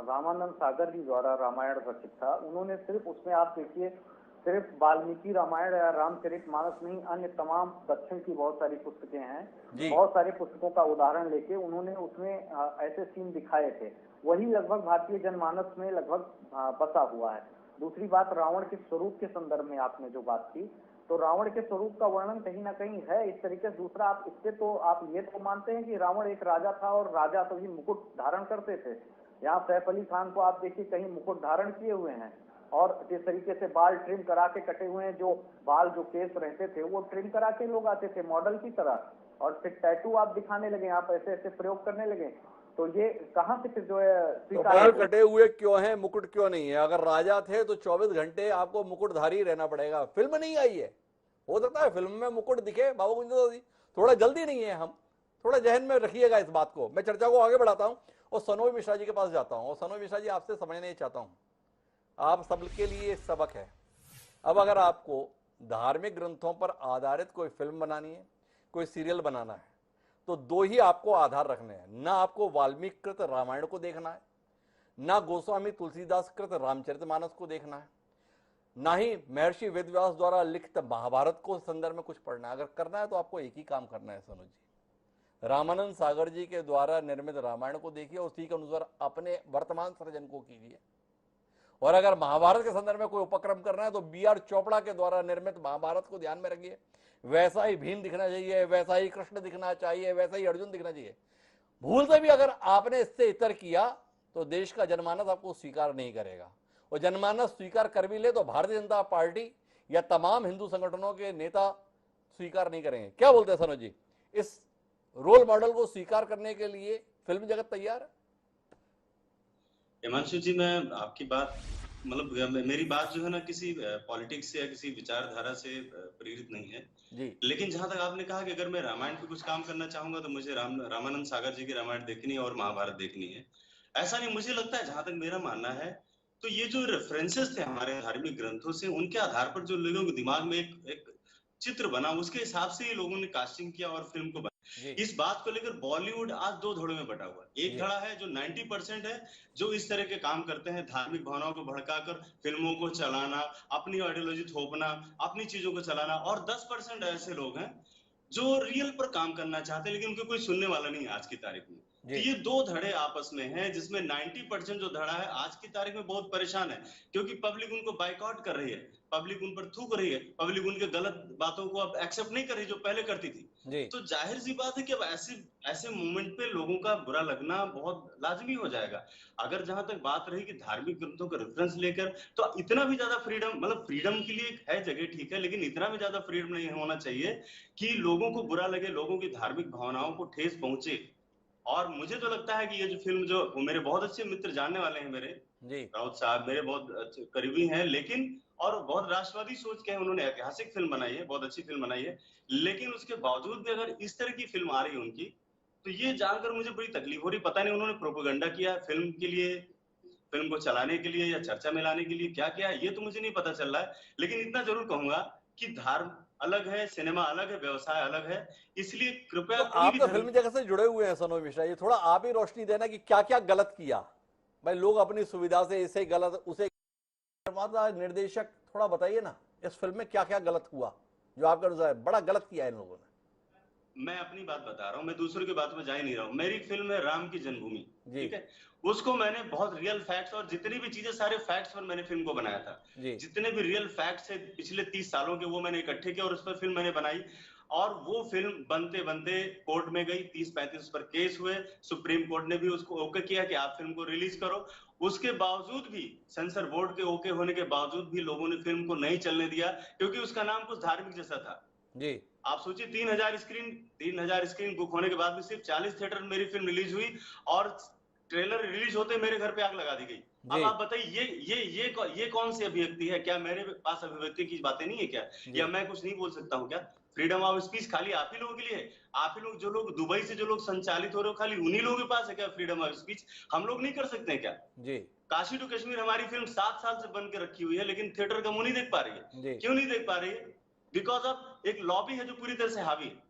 रामानंद सागर जी द्वारा रामायण रचित था, उन्होंने सिर्फ उसमें आप देखिए सिर्फ वाल्मीकि रामायण या रामचरितमानस नहीं, अन्य तमाम दक्षिण की बहुत सारी पुस्तकें हैं, बहुत सारे पुस्तकों का उदाहरण लेके उन्होंने उसमें ऐसे सीन दिखाए थे, वही लगभग भारतीय जनमानस में लगभग बसा हुआ है। दूसरी बात, रावण के स्वरूप के संदर्भ में आपने जो बात की, तो रावण के स्वरूप का वर्णन कहीं ना कहीं है इस तरीके से। दूसरा, आप इससे तो आप ये तो मानते हैं कि रावण एक राजा था और राजा सभी मुकुट धारण करते थे। यहाँ सैफ अली खान को आप देखिए कहीं मुकुट धारण किए हुए हैं, और जिस तरीके से बाल ट्रिम करा के कटे हुए हैं, जो बाल जो केस रहते थे वो ट्रिम करा के लोग आते थे मॉडल की तरह, और फिर टैटू आप दिखाने लगे, आप ऐसे ऐसे प्रयोग करने लगे, तो ये कहाँ से फिर जो है तो बाल कटे हुए क्यों हैं, मुकुट क्यों नहीं है? अगर राजा थे तो 24 घंटे आपको मुकुटधारी रहना पड़ेगा। फिल्म नहीं आई है, हो सकता है फिल्म में मुकुट दिखे बाबू गुंजन जी, थोड़ा जल्दी नहीं है, हम थोड़ा जहन में रखिएगा इस बात को। मैं चर्चा को आगे बढ़ाता हूं और सनोज मिश्रा जी के पास जाता हूं। और सनोज मिश्रा जी, आपसे समझना चाहता हूं, आप सबके लिए एक सबक है। अब अगर आपको धार्मिक ग्रंथों पर आधारित कोई फिल्म बनानी है, कोई सीरियल बनाना है, तो दो ही आपको आधार रखने हैं। ना आपको वाल्मीकि कृत रामायण को देखना है, ना गोस्वामी तुलसीदास कृत रामचरितमानस को देखना है, ना ही महर्षि वेदव्यास द्वारा लिखित महाभारत को संदर्भ में कुछ पढ़ना है। अगर करना है तो आपको एक ही काम करना है सनोज जी, रामानंद सागर जी के द्वारा निर्मित रामायण को देखिए और उसी के अनुसार अपने वर्तमान सृजन को कीजिए। और अगर महाभारत के संदर्भ में कोई उपक्रम करना है तो बी.आर. चोपड़ा के द्वारा निर्मित महाभारत को ध्यान में रखिए। वैसा ही भीम दिखना चाहिए, वैसा ही कृष्ण दिखना चाहिए, वैसा ही अर्जुन दिखना चाहिए। भूल से भी अगर आपने इससे इतर किया तो देश का जनमानस आपको स्वीकार नहीं करेगा, और जनमानस स्वीकार कर भी ले तो भारतीय जनता पार्टी या तमाम हिंदू संगठनों के नेता स्वीकार नहीं करेंगे। क्या बोलते हैं सनोज जी, इस रोल मॉडल को स्वीकार करने के लिए फिल्म जगत तैयार है? हिमांशु जी, मैं आपकी बात मतलब मेरी बात जो है ना किसी पॉलिटिक्स से या किसी विचारधारा से प्रेरित नहीं है जी। लेकिन जहां तक आपने कहा कि अगर मैं रामायण पे कुछ काम करना चाहूंगा तो मुझे रामानंद सागर जी की रामायण देखनी है और महाभारत देखनी है। ऐसा नहीं, मुझे लगता है, जहां तक मेरा मानना है, तो ये जो रेफरेंसेस थे हमारे धार्मिक ग्रंथों से, उनके आधार पर जो लोगों के दिमाग में एक चित्र बना, उसके हिसाब से ये लोगों ने कास्टिंग किया और फिल्म को बना। इस बात को लेकर बॉलीवुड आज दो धड़ों में बटा हुआ है। एक धड़ा है जो 90% है, जो इस तरह के काम करते हैं, धार्मिक भावनाओं को भड़काकर फिल्मों को चलाना, अपनी आइडियोलॉजी थोपना, अपनी चीजों को चलाना, और 10% ऐसे लोग हैं जो रियल पर काम करना चाहते हैं लेकिन उनको कोई सुनने वाला नहीं है आज की तारीख में। तो ये दो धड़े आपस में हैं, जिसमें 90% जो धड़ा है आज की तारीख में बहुत परेशान है, क्योंकि पब्लिक उनको बाइकआउट कर रही है, पब्लिक उन पर थूक रही है, पब्लिक उनके गलत बातों को अब एक्सेप्ट नहीं कर रही जो पहले करती थी। तो जाहिर सी बात है कि अब ऐसे मोमेंट पे लोगों का बुरा लगना बहुत लाजमी हो जाएगा। अगर जहां तक बात रही कि धार्मिक ग्रंथों का रेफरेंस लेकर, तो इतना भी ज्यादा फ्रीडम, मतलब फ्रीडम के लिए है जगह, ठीक है, लेकिन इतना भी ज्यादा फ्रीडम नहीं होना चाहिए कि लोगों को बुरा लगे, लोगों की धार्मिक भावनाओं को ठेस पहुंचे। और मुझे तो लगता है कि ये जो फिल्म, जो मेरे बहुत अच्छे मित्र जानने वाले हैं, मेरे राउत साहब मेरे बहुत करीबी हैं, लेकिन और बहुत राष्ट्रवादी सोच के हैं, उन्होंने ऐतिहासिक फिल्म बनाई है, बहुत अच्छी फिल्म बनाई है, लेकिन उसके बावजूद भी अगर इस तरह की फिल्म आ रही है उनकी, तो ये जानकर मुझे बड़ी तकलीफ हो रही, पता नहीं उन्होंने प्रोपेगेंडा किया फिल्म के लिए, फिल्म को चलाने के लिए या चर्चा में लाने के लिए क्या किया ये तो मुझे नहीं पता चल रहा है। लेकिन इतना जरूर कहूंगा कि धर्म अलग है, सिनेमा अलग है, व्यवसाय अलग है, इसलिए कृपया तो कोई आप भी तो धर्म फिल्म जगत से जुड़े हुए हैं सनोज मिश्रा, ये थोड़ा आप ही रोशनी देना कि क्या क्या गलत किया भाई, लोग अपनी सुविधा से इसे गलत उसे, निर्माता निर्देशक थोड़ा बताइए ना इस फिल्म में क्या क्या गलत हुआ जो आपका अनुसार है बड़ा गलत किया है इन लोगों ने। मैं अपनी बात बता रहा हूँ, मैं दूसरों की बात में जा ही नहीं रहा हूँ। मेरी फिल्म है राम की जन्मभूमि, जी। ठीक है, उसको मैंने बहुत रियल फैक्ट्स और जितनी भी चीजें सारे फैक्ट्स पर मैंने फिल्म को बनाया था जी। जितने भी रियल फैक्ट्स है पिछले 30 सालों के वो मैंने इकट्ठे किए और उस पर फिल्म मैंने बनाई। और वो फिल्म बनते बनते कोर्ट में गई, 30-35 पर केस हुए, सुप्रीम कोर्ट ने भी उसको ओके किया कि आप फिल्म को रिलीज करो। उसके बावजूद भी सेंसर बोर्ड के ओके होने के बावजूद भी लोगों ने फिल्म को नहीं चलने दिया क्योंकि उसका नाम कुछ धार्मिक जैसा था। जी। आप सोचिए 3000 स्क्रीन बुक होने के बाद भी सिर्फ 40 थिएटर में मेरी फिल्म रिलीज हुई और ट्रेलर रिलीज होते मेरे घर पे आग लगा दी गई। अब आप बताइए ये कौन सी अभिव्यक्ति है? क्या मेरे पास अभिव्यक्ति की बातें नहीं है क्या? या मैं कुछ नहीं बोल सकता हूँ क्या? फ्रीडम ऑफ स्पीच खाली आप ही लोगों के लिए है? आप ही लोग जो लोग दुबई से जो लोग संचालित हो रहे हो खाली उन्हीं लोगों के पास है क्या फ्रीडम ऑफ स्पीच? हम लोग नहीं कर सकते हैं क्या? जी। काशी टू कश्मीर हमारी फिल्म 7 साल से बन के रखी हुई है लेकिन थिएटर का मुंह नहीं देख पा रही है। क्यों नहीं देख पा रही है? बिकॉज ऑफ एक लॉबी है जो पूरी तरह से हावी है।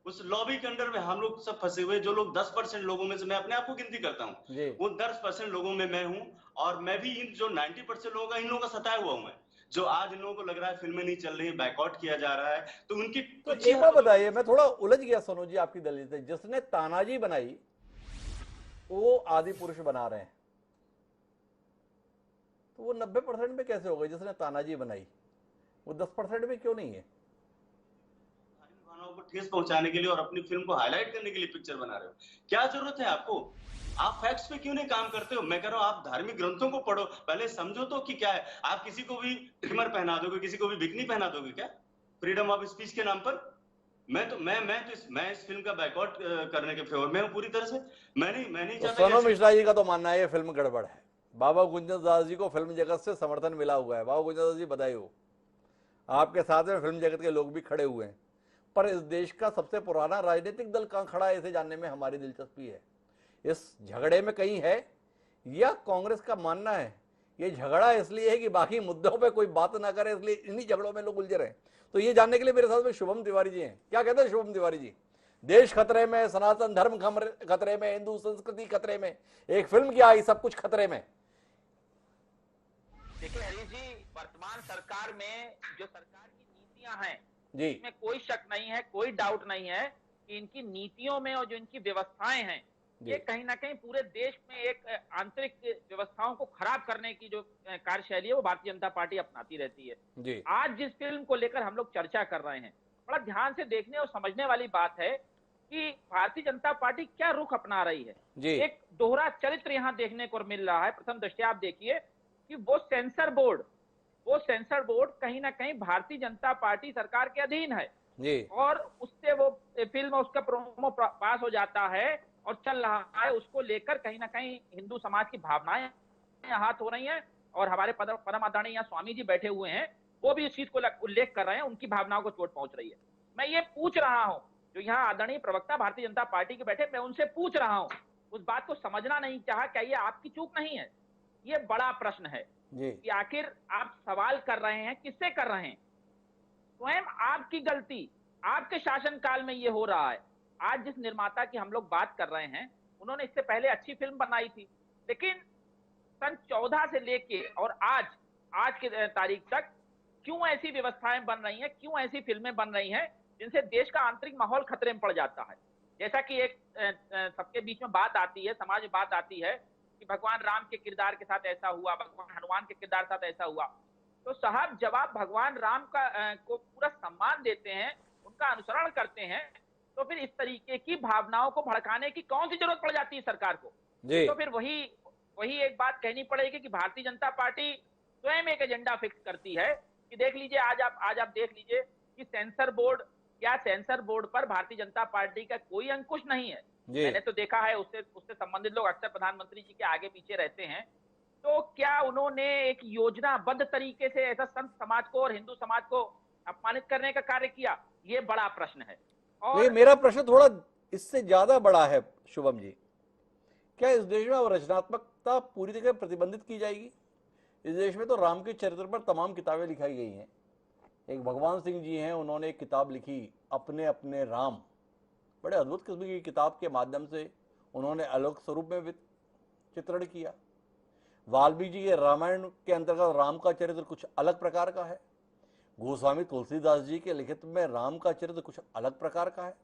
उस लॉबी के अंडर में हम लोग सब फंसे हुए, जो लोग 10% लोगों में से मैं अपने आप को गिनती करता हूँ, वो 10% लोगों में मैं हूँ और मैं भी इन जो 90% लोगों का इन लोगों का सताया हुआ हूँ मैं, जो आज इन लोगों को लग रहा है फिल्में नहीं चल रही, बैकआउट किया जा रहा है, तो उनकी तो एक बात बताइए, मैं थोड़ा उलझ गया सनोज जी आपकी दलील से, जिसने तानाजी बनाई वो आदि पुरुष बना रहे हैं, तो वो 90% में कैसे हो गए? जिसने तानाजी बनाई वो 10% में क्यों नहीं है? भावनाओं को ठेस पहुंचाने के लिए और अपनी फिल्म को हाईलाइट करने के लिए पिक्चर बना रहे हो, क्या जरूरत है आपको? आप फैक्ट्स पे क्यों नहीं काम करते हो? मैं कह रहा हूँ आप धार्मिक ग्रंथों को पढ़ो, पहले समझो तो कि क्या है। आप किसी को भी ट्रिमर पहना दोगे, किसी को भी बिकनी पहना दोगे क्या फ्रीडम ऑफ स्पीच के नाम पर? मैं इस फिल्म का बैकआउट करने के फेवर में हूँ पूरी तरह से। मैं नहीं तो चाहता। सनोज मिश्रा जी का तो मानना है ये फिल्म गड़बड़ है, बाबा गुंजन दास जी को फिल्म जगत से समर्थन मिला हुआ है। बाबा गुंजन दास जी बधाई हो, आपके साथ में फिल्म जगत के लोग भी खड़े हुए हैं, पर इस देश का सबसे पुराना राजनीतिक दल कहां खड़ा है इसे जानने में हमारी दिलचस्पी है। इस झगड़े में कहीं है या कांग्रेस का मानना है ये झगड़ा इसलिए है कि बाकी मुद्दों पे कोई बात ना करे, इसलिए इन्हीं झगड़ों में लोग उलझे रहे? तो ये जानने के लिए मेरे साथ में शुभम तिवारी जी हैं। क्या कहते हैं शुभम तिवारी जी? देश खतरे में, सनातन धर्म खतरे में, हिंदू संस्कृति खतरे में, एक फिल्म क्या आई सब कुछ खतरे में। देखिए हरीश जी, वर्तमान सरकार में जो सरकार की नीतियां हैं जी, इसमें कोई शक नहीं है, कोई डाउट नहीं है कि इनकी नीतियों में और जो इनकी व्यवस्थाएं हैं ये कहीं ना कहीं पूरे देश में एक आंतरिक व्यवस्थाओं को खराब करने की जो कार्यशैली है वो भारतीय जनता पार्टी अपनाती रहती है जी। आज जिस फिल्म को लेकर हम लोग चर्चा कर रहे हैं, बड़ा ध्यान से देखने और समझने वाली बात है कि भारतीय जनता पार्टी क्या रुख अपना रही है जी। एक दोहरा चरित्र यहाँ देखने को मिल रहा है। प्रथम दृष्टया आप देखिए कि वो सेंसर बोर्ड कहीं ना कहीं भारतीय जनता पार्टी सरकार के अधीन है जी। और उससे वो फिल्म उसका प्रोमो पास हो जाता है और चल रहा है, उसको लेकर कहीं ना कहीं हिंदू समाज की भावनाएं हाथ हो रही हैं और हमारे परम आदरणीय यहाँ स्वामी जी बैठे हुए हैं, वो भी इस चीज को उल्लेख कर रहे हैं, उनकी भावनाओं को चोट पहुंच रही है। मैं ये पूछ रहा हूँ, जो यहाँ आदरणीय प्रवक्ता भारतीय जनता पार्टी के बैठे, मैं उनसे पूछ रहा हूँ, उस बात को समझना नहीं चाहा, क्या ये आपकी चूक नहीं है? ये बड़ा प्रश्न है कि आखिर आप सवाल कर रहे हैं, किससे कर रहे हैं? स्वयं आपकी गलती, आपके शासनकाल में ये हो रहा है। आज जिस निर्माता की हम लोग बात कर रहे हैं, उन्होंने इससे पहले अच्छी फिल्म बनाई थी, लेकिन सन 14 से लेके और आज के तारीख तक क्यों ऐसी व्यवस्थाएं बन रही हैं, क्यों ऐसी फिल्में बन रही हैं जिनसे देश का आंतरिक माहौल खतरे में पड़ जाता है? जैसा कि एक सबके बीच में बात आती है, समाज में बात आती है कि भगवान राम के किरदार के साथ ऐसा हुआ, भगवान हनुमान के किरदार के साथ ऐसा हुआ। तो साहब जब आप भगवान राम को पूरा सम्मान देते हैं, उनका अनुसरण करते हैं, तो फिर इस तरीके की भावनाओं को भड़काने की कौन सी जरूरत पड़ जाती है सरकार को? तो फिर वही एक बात कहनी पड़ेगी कि भारतीय जनता पार्टी स्वयं एक एजेंडा फिक्स करती है कि देख लीजिए, आज आप देख लीजिए कि सेंसर बोर्ड पर भारतीय जनता पार्टी का कोई अंकुश नहीं है। मैंने तो देखा है, उससे संबंधित लोग अक्सर प्रधानमंत्री जी के आगे पीछे रहते हैं। तो क्या उन्होंने एक योजनाबद्ध तरीके से ऐसा संत समाज को और हिंदू समाज को अपमानित करने का कार्य किया? ये बड़ा प्रश्न है। और मेरा प्रश्न थोड़ा इससे ज्यादा बड़ा है शुभम जी, क्या इस देश में अब रचनात्मकता पूरी तरह प्रतिबंधित की जाएगी? इस देश में तो राम के चरित्र पर तमाम किताबें लिखाई गई हैं। एक भगवान सिंह जी हैं, उन्होंने एक किताब लिखी अपने अपने राम, बड़े अद्भुत किस्म की किताब के माध्यम से उन्होंने अलग स्वरूप में चित्रण किया। वाल्मीकि जी के रामायण के अंतर्गत राम का चरित्र कुछ अलग प्रकार का है। गोस्वामी तुलसीदास जी के लिखित में राम का चरित्र कुछ अलग प्रकार का है।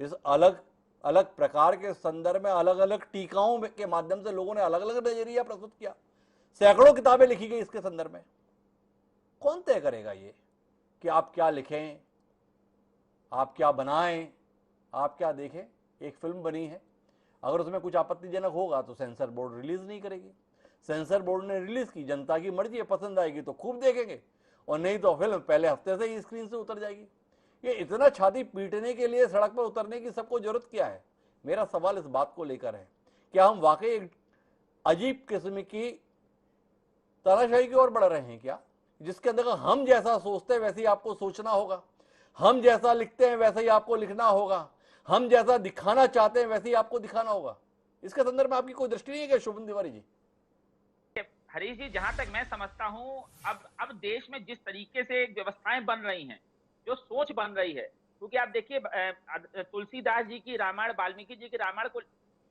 इस अलग अलग प्रकार के संदर्भ में अलग अलग टीकाओं के माध्यम से लोगों ने अलग अलग नजरिया प्रस्तुत किया। सैकड़ों किताबें लिखी गई इसके संदर्भ में। कौन तय करेगा ये कि आप क्या लिखें, आप क्या बनाएं, आप क्या देखें? एक फिल्म बनी है, अगर उसमें कुछ आपत्तिजनक होगा तो सेंसर बोर्ड रिलीज नहीं करेगी। सेंसर बोर्ड ने रिलीज की, जनता की मर्जी है, पसंद आएगी तो खूब देखेंगे और नहीं तो फिल्म पहले हफ्ते से ही स्क्रीन से उतर जाएगी। ये इतना छाती पीटने के लिए सड़क पर उतरने की सबको जरूरत क्या है? मेरा सवाल इस बात को लेकर है कि हम वाकई एक अजीब किस्म की तानाशाही की ओर बढ़ रहे हैं क्या, जिसके अंदर हम जैसा सोचते हैं वैसे ही आपको सोचना होगा, हम जैसा लिखते हैं वैसे ही आपको लिखना होगा, हम जैसा दिखाना चाहते हैं वैसे ही आपको दिखाना होगा। इसके संदर्भ में आपकी कोई दृष्टि नहीं है क्या शुभम तिवारी जी? हरीश जी, जहां तक मैं समझता हूं, अब देश में जिस तरीके से व्यवस्थाएं बन रही हैं, जो सोच बन रही है, क्योंकि आप देखिए तुलसीदास जी की रामायण, वाल्मीकि जी की रामायण को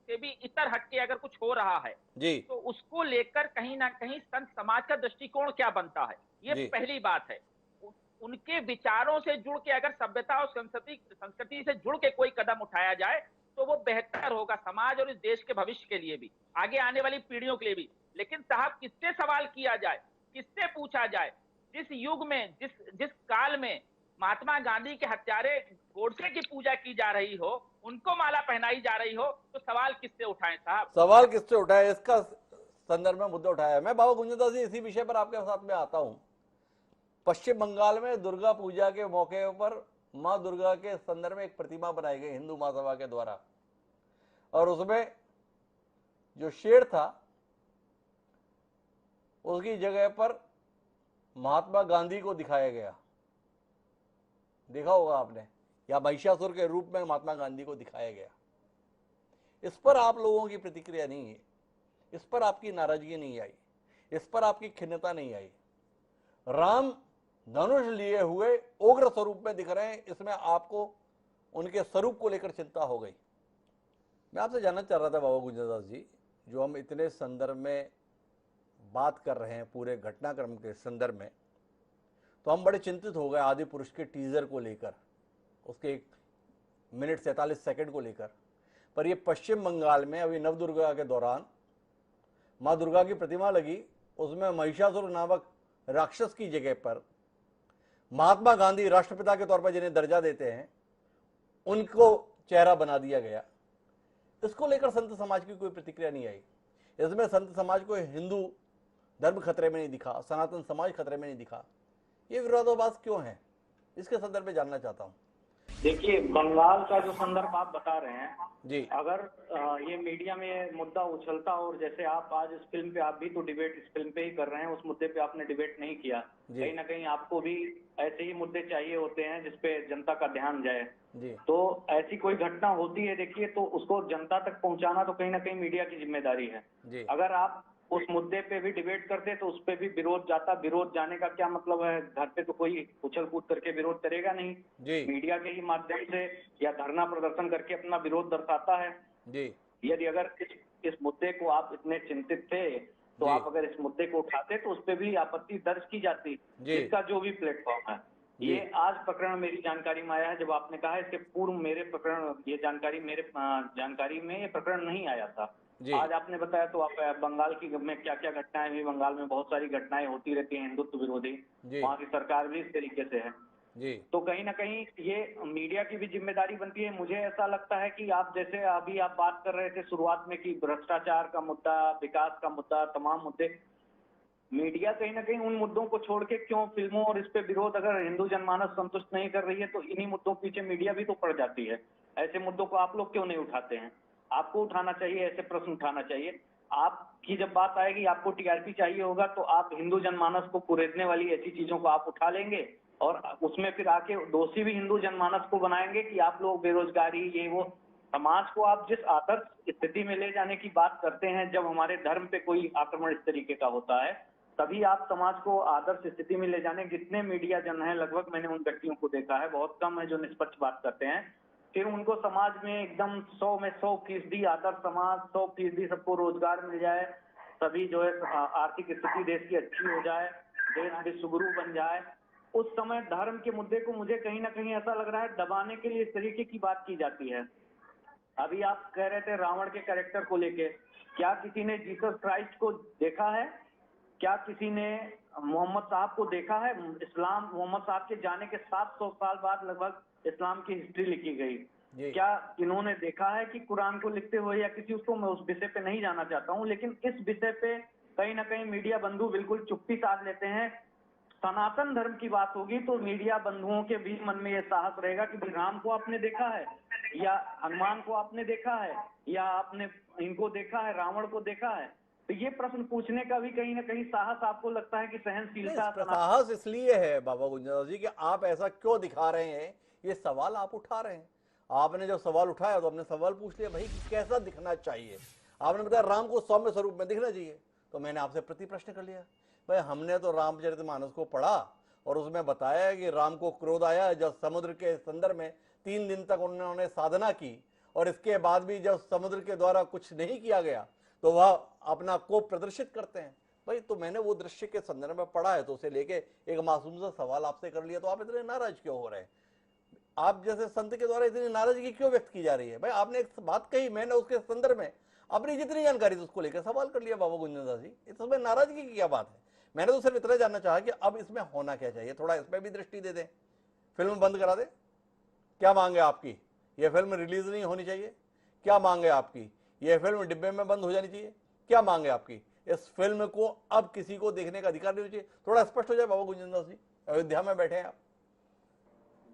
से भी इतर हटके अगर कुछ हो रहा है जी, तो उसको लेकर कहीं ना कहीं संत समाज का दृष्टिकोण क्या बनता है, ये पहली बात है। उनके विचारों से जुड़ के अगर सभ्यता और संस्कृति से जुड़ के कोई कदम उठाया जाए तो वो बेहतर होगा समाज और इस देश के भविष्य के लिए भी, आगे आने वाली पीढ़ियों के लिए भी। लेकिन साहब, किससे सवाल किया जाए, किससे पूछा जाए? जिस युग में, जिस काल में महात्मा गांधी के हत्यारे गोडसे की पूजा की जा रही हो, उनको माला पहनाई जा रही हो, तो सवाल किससे उठाएं साहब? सवाल किससे उठाए, इसका संदर्भ में मुद्दा उठाया। मैं बाबा गुंजनदास जी इसी विषय पर आपके साथ में आता हूं। पश्चिम बंगाल में दुर्गा पूजा के मौके पर मां दुर्गा के संदर्भ में एक प्रतिमा बनाई गई हिंदू महासभा के द्वारा, और उसमें जो शेर था उसकी जगह पर महात्मा गांधी को दिखाया गया। देखा होगा आपने, या महिषासुर के रूप में महात्मा गांधी को दिखाया गया। इस पर आप लोगों की प्रतिक्रिया नहीं है, इस पर आपकी नाराजगी नहीं आई, इस पर आपकी खिन्नता नहीं आई। राम धनुष लिए हुए उग्र स्वरूप में दिख रहे हैं, इसमें आपको उनके स्वरूप को लेकर चिंता हो गई। मैं आपसे जानना चाह रहा था बाबा गुंजनदास जी, जो हम इतने संदर्भ में बात कर रहे हैं पूरे घटनाक्रम के संदर्भ में, तो हम बड़े चिंतित हो गए आदि पुरुष के टीजर को लेकर, उसके 1 मिनट 47 सेकंड को लेकर। पर ये पश्चिम बंगाल में अभी नवदुर्गा के दौरान माँ दुर्गा की प्रतिमा लगी, उसमें महिषासुर नामक राक्षस की जगह पर महात्मा गांधी राष्ट्रपिता के तौर पर जिन्हें दर्जा देते हैं उनको चेहरा बना दिया गया। इसको लेकर संत समाज की कोई प्रतिक्रिया नहीं आई। इसमें संत समाज को हिंदू धर्म खतरे में नहीं दिखा, सनातन समाज खतरे में नहीं दिखा। ये विरोधाभास क्यों है, इसके संदर्भ में जानना चाहता हूँ। देखिए, बंगाल का जो संदर्भ आप बता रहे हैं जी, अगर ये मीडिया में मुद्दा उछलता, और जैसे आप आज इस फिल्म पे, आप भी तो डिबेट इस फिल्म पे ही कर रहे हैं, उस मुद्दे पे आपने डिबेट नहीं किया। कहीं ना कहीं आपको भी ऐसे ही मुद्दे चाहिए होते हैं जिसपे जनता का ध्यान जाए। जी, तो ऐसी कोई घटना होती है, देखिए, तो उसको जनता तक पहुंचाना तो कहीं ना कहीं मीडिया की जिम्मेदारी है। जी, अगर आप उस मुद्दे पे भी डिबेट करते तो उस पे भी विरोध जाता। विरोध जाने का क्या मतलब है? घर पे तो कोई उछल कूद करके विरोध करेगा नहीं, जी, मीडिया के ही माध्यम से या धरना प्रदर्शन करके अपना विरोध दर्शाता है। जी, यदि अगर इस मुद्दे को आप इतने चिंतित थे तो जी, आप अगर इस मुद्दे को उठाते तो उस पे भी आपत्ति दर्ज की जाती, जी, इसका जो भी प्लेटफॉर्म है। ये आज प्रकरण मेरी जानकारी में आया है, जब आपने कहा इसके पूर्व मेरे प्रकरण, ये जानकारी मेरे जानकारी में ये प्रकरण नहीं आया था। आज आपने बताया तो आप बंगाल की में क्या क्या घटनाएं हुई। बंगाल में बहुत सारी घटनाएं होती रहती हैं हिंदुत्व विरोधी, वहाँ की सरकार भी इस तरीके से है। जी, तो कहीं ना कहीं ये मीडिया की भी जिम्मेदारी बनती है। मुझे ऐसा लगता है कि आप जैसे अभी आप बात कर रहे थे शुरुआत में कि भ्रष्टाचार का मुद्दा, विकास का मुद्दा, तमाम मुद्दे, मीडिया कहीं ना कहीं उन मुद्दों को छोड़ के क्यों फिल्मों और इस पे विरोध, अगर हिंदू जनमानस संतुष्ट नहीं कर रही है तो इन्हीं मुद्दों पीछे मीडिया भी तो पड़ जाती है। ऐसे मुद्दों को आप लोग क्यों नहीं उठाते हैं? आपको उठाना चाहिए, ऐसे प्रश्न उठाना चाहिए। आपकी जब बात आएगी, आपको टीआरपी चाहिए होगा तो आप हिंदू जनमानस को कुरेदने वाली ऐसी चीजों को आप उठा लेंगे और उसमें फिर आके दोषी भी हिंदू जनमानस को बनाएंगे कि आप लोग बेरोजगारी, ये वो, समाज को आप जिस आदर्श स्थिति में ले जाने की बात करते हैं, जब हमारे धर्म पे कोई आक्रमण इस तरीके का होता है, तभी आप समाज को आदर्श स्थिति में ले जाने, जितने मीडिया जन हैं, लगभग मैंने उन व्यक्तियों को देखा है, बहुत कम है जो निष्पक्ष बात करते हैं, फिर उनको समाज में एकदम 100 में 100% आदर्श समाज, 100% सबको रोजगार मिल जाए, सभी जो है आर्थिक स्थिति देश की अच्छी हो जाए, देश विश्वगुरु बन जाए, उस समय धर्म के मुद्दे को मुझे कहीं ना कहीं ऐसा लग रहा है दबाने के लिए इस तरीके की बात की जाती है। अभी आप कह रहे थे रावण के कैरेक्टर को लेके, क्या किसी ने जीसस क्राइस्ट को देखा है? क्या किसी ने मोहम्मद साहब को देखा है? इस्लाम, मोहम्मद साहब के जाने के 700 साल बाद लगभग इस्लाम की हिस्ट्री लिखी गई। क्या इन्होंने देखा है कि कुरान को लिखते हुए या किसी उसको? मैं उस विषय पे नहीं जाना चाहता हूँ, लेकिन इस विषय पे कहीं ना कहीं मीडिया बंधु बिल्कुल चुप्पी साध लेते हैं। सनातन धर्म की बात होगी तो मीडिया बंधुओं के भी मन में यह साहस रहेगा कि राम को आपने देखा है, या हनुमान को आपने देखा है, या आपने इनको देखा है, रावण को देखा है? तो ये प्रश्न पूछने का भी कहीं ना कहीं साहस आपको लगता है कि सहनशीलता? साहस इसलिए है बाबा गुंजन जी कि आप ऐसा क्यों दिखा रहे हैं, ये सवाल आप उठा रहे हैं। आपने जब सवाल उठाया तो आपने सवाल पूछ लिया भाई कि कैसा दिखना चाहिए। आपने बताया राम को सौम्य स्वरूप में दिखना चाहिए, तो मैंने आपसे प्रति प्रश्न कर लिया। भाई हमने तो रामचरितमानस को पढ़ा और उसमें बताया है कि राम को क्रोध आया जब समुद्र के संदर्भ में 3 दिन तक उन्होंने साधना की, और इसके बाद भी जब समुद्र के द्वारा कुछ नहीं किया गया तो वह अपना कोप प्रदर्शित करते हैं। भाई तो मैंने वो दृश्य के संदर्भ में पढ़ा है, तो उसे लेके एक मासूम सा सवाल आपसे कर लिया, तो आप इतने नाराज क्यों हो रहे हैं? आप जैसे संत के द्वारा इतनी नाराजगी क्यों व्यक्त की जा रही है? भाई आपने एक बात कही, मैंने उसके संदर्भ में अपनी जितनी जानकारी थी उसको लेकर सवाल कर लिया बाबा गुंजन दास जी, इसमें नाराजगी की क्या बात है? मैंने तो सिर्फ इतना जानना चाहा कि अब इसमें होना क्या चाहिए, थोड़ा इसमें भी दृष्टि दे दें। फिल्म बंद करा दे? क्या मांगे आपकी? यह फिल्म रिलीज नहीं होनी चाहिए? क्या मांगे आपकी? यह फिल्म डिब्बे में बंद हो जानी चाहिए? क्या मांगे आपकी? इस फिल्म को अब किसी को देखने का अधिकार नहीं चाहिए? थोड़ा स्पष्ट हो जाए बाबा गुंजन दास जी, अयोध्या में बैठे हैं आप।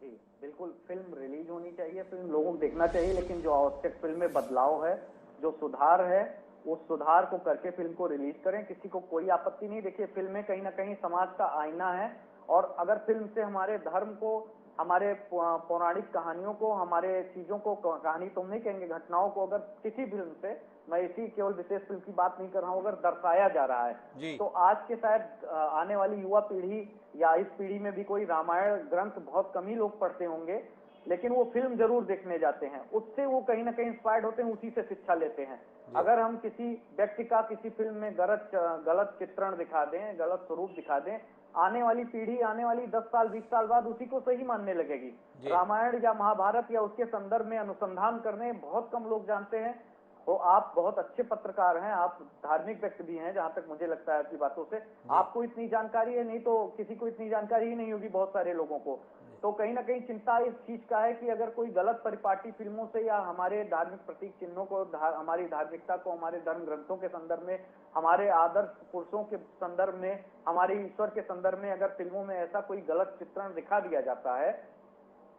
जी बिल्कुल, फिल्म रिलीज होनी चाहिए, फिल्म लोगों को देखना चाहिए, लेकिन जो आवश्यक फिल्म में बदलाव है, जो सुधार है, उस सुधार को करके फिल्म को रिलीज करें, किसी को कोई आपत्ति नहीं। देखिए फिल्में कहीं ना कहीं समाज का आईना है, और अगर फिल्म से हमारे धर्म को, हमारे पौराणिक कहानियों को, हमारे चीजों को, कहानी तो नहीं कहेंगे, घटनाओं को, अगर किसी फिल्म से, मैं इसी केवल विशेष फिल्म की बात नहीं कर रहा हूँ, अगर दर्शाया जा रहा है तो आज के शायद आने वाली युवा पीढ़ी या इस पीढ़ी में भी कोई रामायण ग्रंथ बहुत कम ही लोग पढ़ते होंगे, लेकिन वो फिल्म जरूर देखने जाते हैं, उससे वो कहीं ना कहीं इंस्पायर्ड होते हैं, उसी से शिक्षा लेते हैं। अगर हम किसी व्यक्ति का किसी फिल्म में गलत चित्रण दिखा दें, गलत स्वरूप दिखा दें, आने वाली पीढ़ी, आने वाली 10 साल 20 साल बाद उसी को सही मानने लगेगी। रामायण या महाभारत या उसके संदर्भ में अनुसंधान करने बहुत कम लोग जानते हैं। तो आप बहुत अच्छे पत्रकार हैं, आप धार्मिक व्यक्ति भी हैं, जहां तक मुझे लगता है आपकी बातों से, आपको इतनी जानकारी है, नहीं तो किसी को इतनी जानकारी ही नहीं होगी बहुत सारे लोगों को। तो कहीं ना कहीं चिंता इस चीज का है कि अगर कोई गलत परिपाटी फिल्मों से या हमारे धार्मिक प्रतीक चिन्हों को, हमारी धार्मिकता को, हमारे धर्म ग्रंथों के संदर्भ में, हमारे आदर्श पुरुषों के संदर्भ में, हमारे ईश्वर के संदर्भ में अगर फिल्मों में ऐसा कोई गलत चित्रण दिखा दिया जाता है,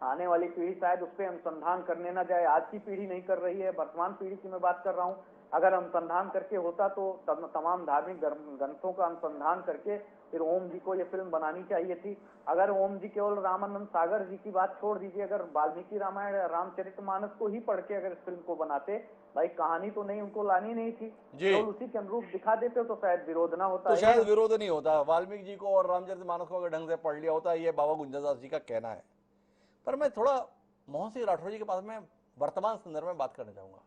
आने वाली पीढ़ी शायद उस पर अनुसंधान करने ना जाए। आज की पीढ़ी नहीं कर रही है, वर्तमान पीढ़ी की मैं बात कर रहा हूँ। अगर अनुसंधान करके होता तो तमाम धार्मिक ग्रंथों का अनुसंधान करके फिर ओम जी को ये फिल्म बनानी चाहिए थी। अगर ओम जी केवल रामानंद सागर जी की बात छोड़ दीजिए, अगर वाल्मीकि रामायण, रामचरितमानस को ही पढ़ के अगर इस फिल्म को बनाते, भाई कहानी तो नहीं, उनको लानी नहीं थी, केवल उसी के अनुरूप दिखा देते तो शायद विरोध ना होता। तो शायद विरोध नहीं होता, वाल्मीकि जी को और रामचरितमानस को अगर ढंग से पढ़ लिया होता, ये बाबा गुंजन दास जी का कहना है। पर मैं थोड़ा मोहन सिंह राठौर जी के पास में वर्तमान संदर्भ में बात करना चाहूंगा।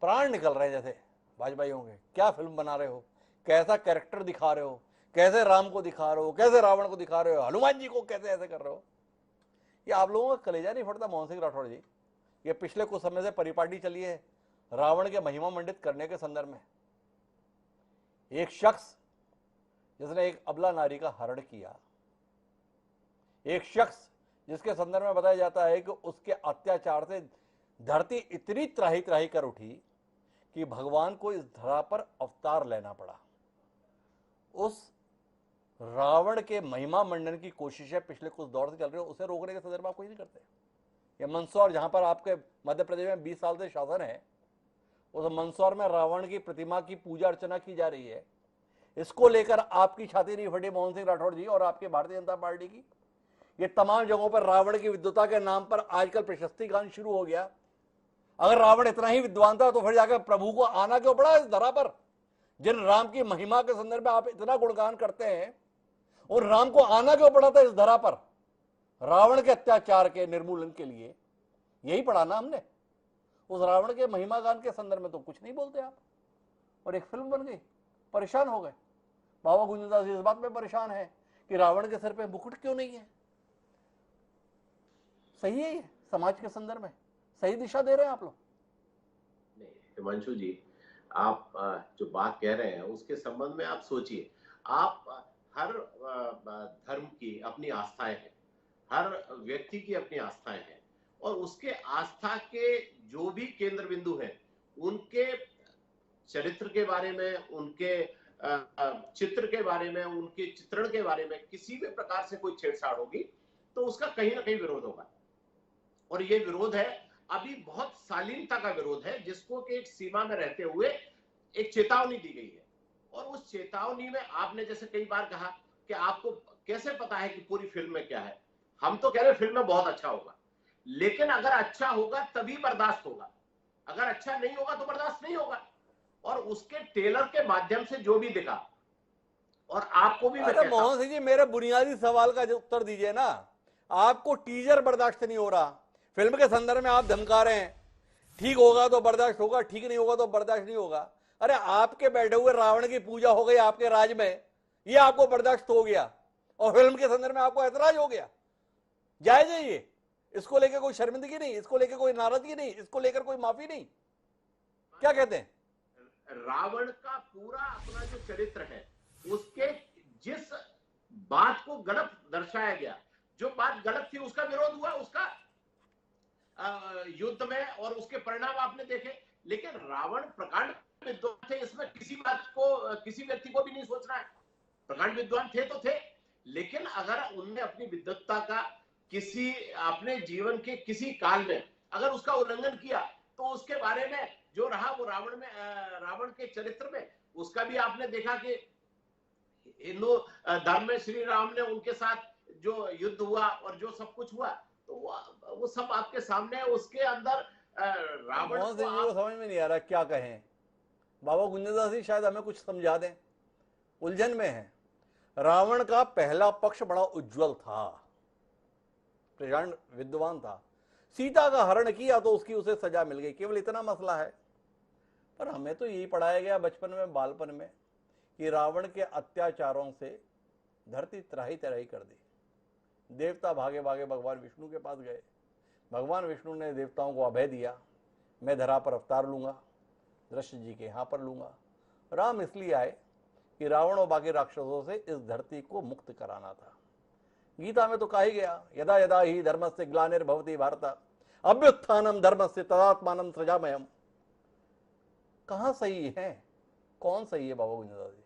प्राण निकल रहे हैं जैसे भाजपाइयों के, क्या फिल्म बना रहे हो, कैसा कैरेक्टर दिखा रहे हो, कैसे राम को दिखा रहे हो, कैसे रावण को दिखा रहे हो, हनुमान जी को कैसे ऐसे कर रहे हो। ये आप लोगों का कलेजा नहीं फटता मोहन सिंह राठौर जी? ये पिछले कुछ समय से परिपाटी चली है रावण के महिमा मंडित करने के संदर्भ में। एक शख्स जिसने एक अबला नारी का हरण किया, एक शख्स जिसके संदर्भ में बताया जाता है कि उसके अत्याचार से धरती इतनी त्राही त्राही कर उठी कि भगवान को इस धरा पर अवतार लेना पड़ा। उस रावण के महिमा मंडन की कोशिशें पिछले कुछ दौर से चल रही है, उसे रोकने के संदर्भ में आप कोई नहीं करते। ये मंदसौर, जहां पर आपके मध्य प्रदेश में 20 साल से शासन है, उस मंदसौर में रावण की प्रतिमा की पूजा अर्चना की जा रही है। इसको लेकर आपकी छाती नहीं फटी मोहन सिंह राठौर जी और आपके भारतीय जनता पार्टी की ये तमाम जगहों पर रावण की विद्वता के नाम पर आजकल प्रशस्ति गान शुरू हो गया। अगर रावण इतना ही विद्वान था तो फिर जाकर प्रभु को आना क्यों पड़ा इस धरा पर? जिन राम की महिमा के संदर्भ में आप इतना गुणगान करते हैं, और राम को आना क्यों पड़ा था इस धरा पर? रावण के अत्याचार के निर्मूलन के लिए यही पढ़ा ना हमने। उस रावण के महिमा गान के संदर्भ में तो कुछ नहीं बोलते आप, और एक फिल्म बन गई, परेशान हो गए। बाबा गुंजनदास जी इस बात में परेशान है कि रावण के सर पे मुकुट क्यों नहीं है। सही है ये समाज के संदर्भ में सही दिशा दे रहे हैं आप लोग? नहीं हिमांशु जी, आप जो बात कह रहे हैं उसके संबंध में आप सोचिए। आप हर धर्म की अपनी आस्थाएं हैं, हर व्यक्ति की अपनी आस्थाएं हैं, और उसके आस्था के जो भी केंद्र बिंदु हैं उनके चरित्र के बारे में, उनके चित्र के बारे में, उनके चित्रण के बारे में किसी भी प्रकार से कोई छेड़छाड़ होगी तो उसका कहीं ना कहीं विरोध होगा। और ये विरोध है अभी बहुत शालीनता का विरोध है, जिसको कि एक सीमा में रहते हुए एक चेतावनी दी गई है। और उस चेतावनी में आपने जैसे कई बार कहा कि आपको कैसे पता है कि पूरी फिल्म में क्या है। हम तो कह रहे हैं फिल्म में बहुत अच्छा होगा, लेकिन अगर अच्छा होगा तभी बर्दाश्त होगा, अगर अच्छा नहीं होगा तो बर्दाश्त नहीं होगा। और उसके ट्रेलर के माध्यम से जो भी दिखा, और आपको भी अरे मोहन सिंह जी, मेरे बुनियादी सवाल का जो उत्तर दीजिए ना। आपको टीजर बर्दाश्त नहीं हो रहा, फिल्म के संदर्भ में आप धमका रहे हैं, ठीक होगा तो बर्दाश्त होगा, ठीक नहीं होगा तो बर्दाश्त नहीं होगा। अरे आपके बैठे हुए रावण की पूजा हो गई आपके राज में, ये आपको बर्दाश्त हो गया, और फिल्म के संदर्भ में आपको ऐतराज हो गया। जायज है ये, इसको लेकर कोई शर्मिंदगी नहीं, इसको लेकर कोई नाराजगी नहीं, इसको लेकर कोई माफी नहीं। क्या कहते हैं? रावण का पूरा अपना जो चरित्र है, उसके जिस बात को गलत दर्शाया गया, जो बात गलत थी उसका विरोध हुआ, उसका युद्ध में, और उसके परिणाम आपने देखे। लेकिन रावण प्रकांड विद्वान थे, इसमें किसी बात को, किसी व्यक्ति को भी नहीं सोचना है। प्रकांड विद्वान थे तो थे, लेकिन अगर उनने अपनी विद्वत्ता का किसी अपने जीवन के किसी काल में अगर उसका उल्लंघन किया तो उसके बारे में जो रहा वो रावण के चरित्र में उसका भी आपने देखा कि हिंदू धर्म में श्री राम ने उनके साथ जो युद्ध हुआ और जो सब कुछ हुआ, तो वो सब आपके सामने है। उसके अंदर रावण मोहन सिंह जी को समझ में नहीं आ रहा क्या कहें। बाबा गुंजनदास जी शायद हमें कुछ समझा दें, उलझन में है। रावण का पहला पक्ष बड़ा उज्जवल था, प्रचंड विद्वान था, सीता का हरण किया तो उसकी उसे सजा मिल गई, केवल इतना मसला है। पर हमें तो यही पढ़ाया गया बचपन में, बालपन में, कि रावण के अत्याचारों से धरती त्राही त्राही कर दी। देवता भागे भागे भगवान विष्णु के पास गए, भगवान विष्णु ने देवताओं को अभय दिया, मैं धरा पर अवतार लूंगा, दृश्य जी के यहाँ पर लूंगा। राम इसलिए आए कि रावण और बाकी राक्षसों से इस धरती को मुक्त कराना था। गीता में तो कहा ही गया, यदा यदा ही धर्मस्य ग्लानिर्भवति भारत अभ्युत्थानम धर्मस्य तदात्मानं सृजाम्यहम्। कहां सही है, कौन सही है बाबा गुंजनदास जी?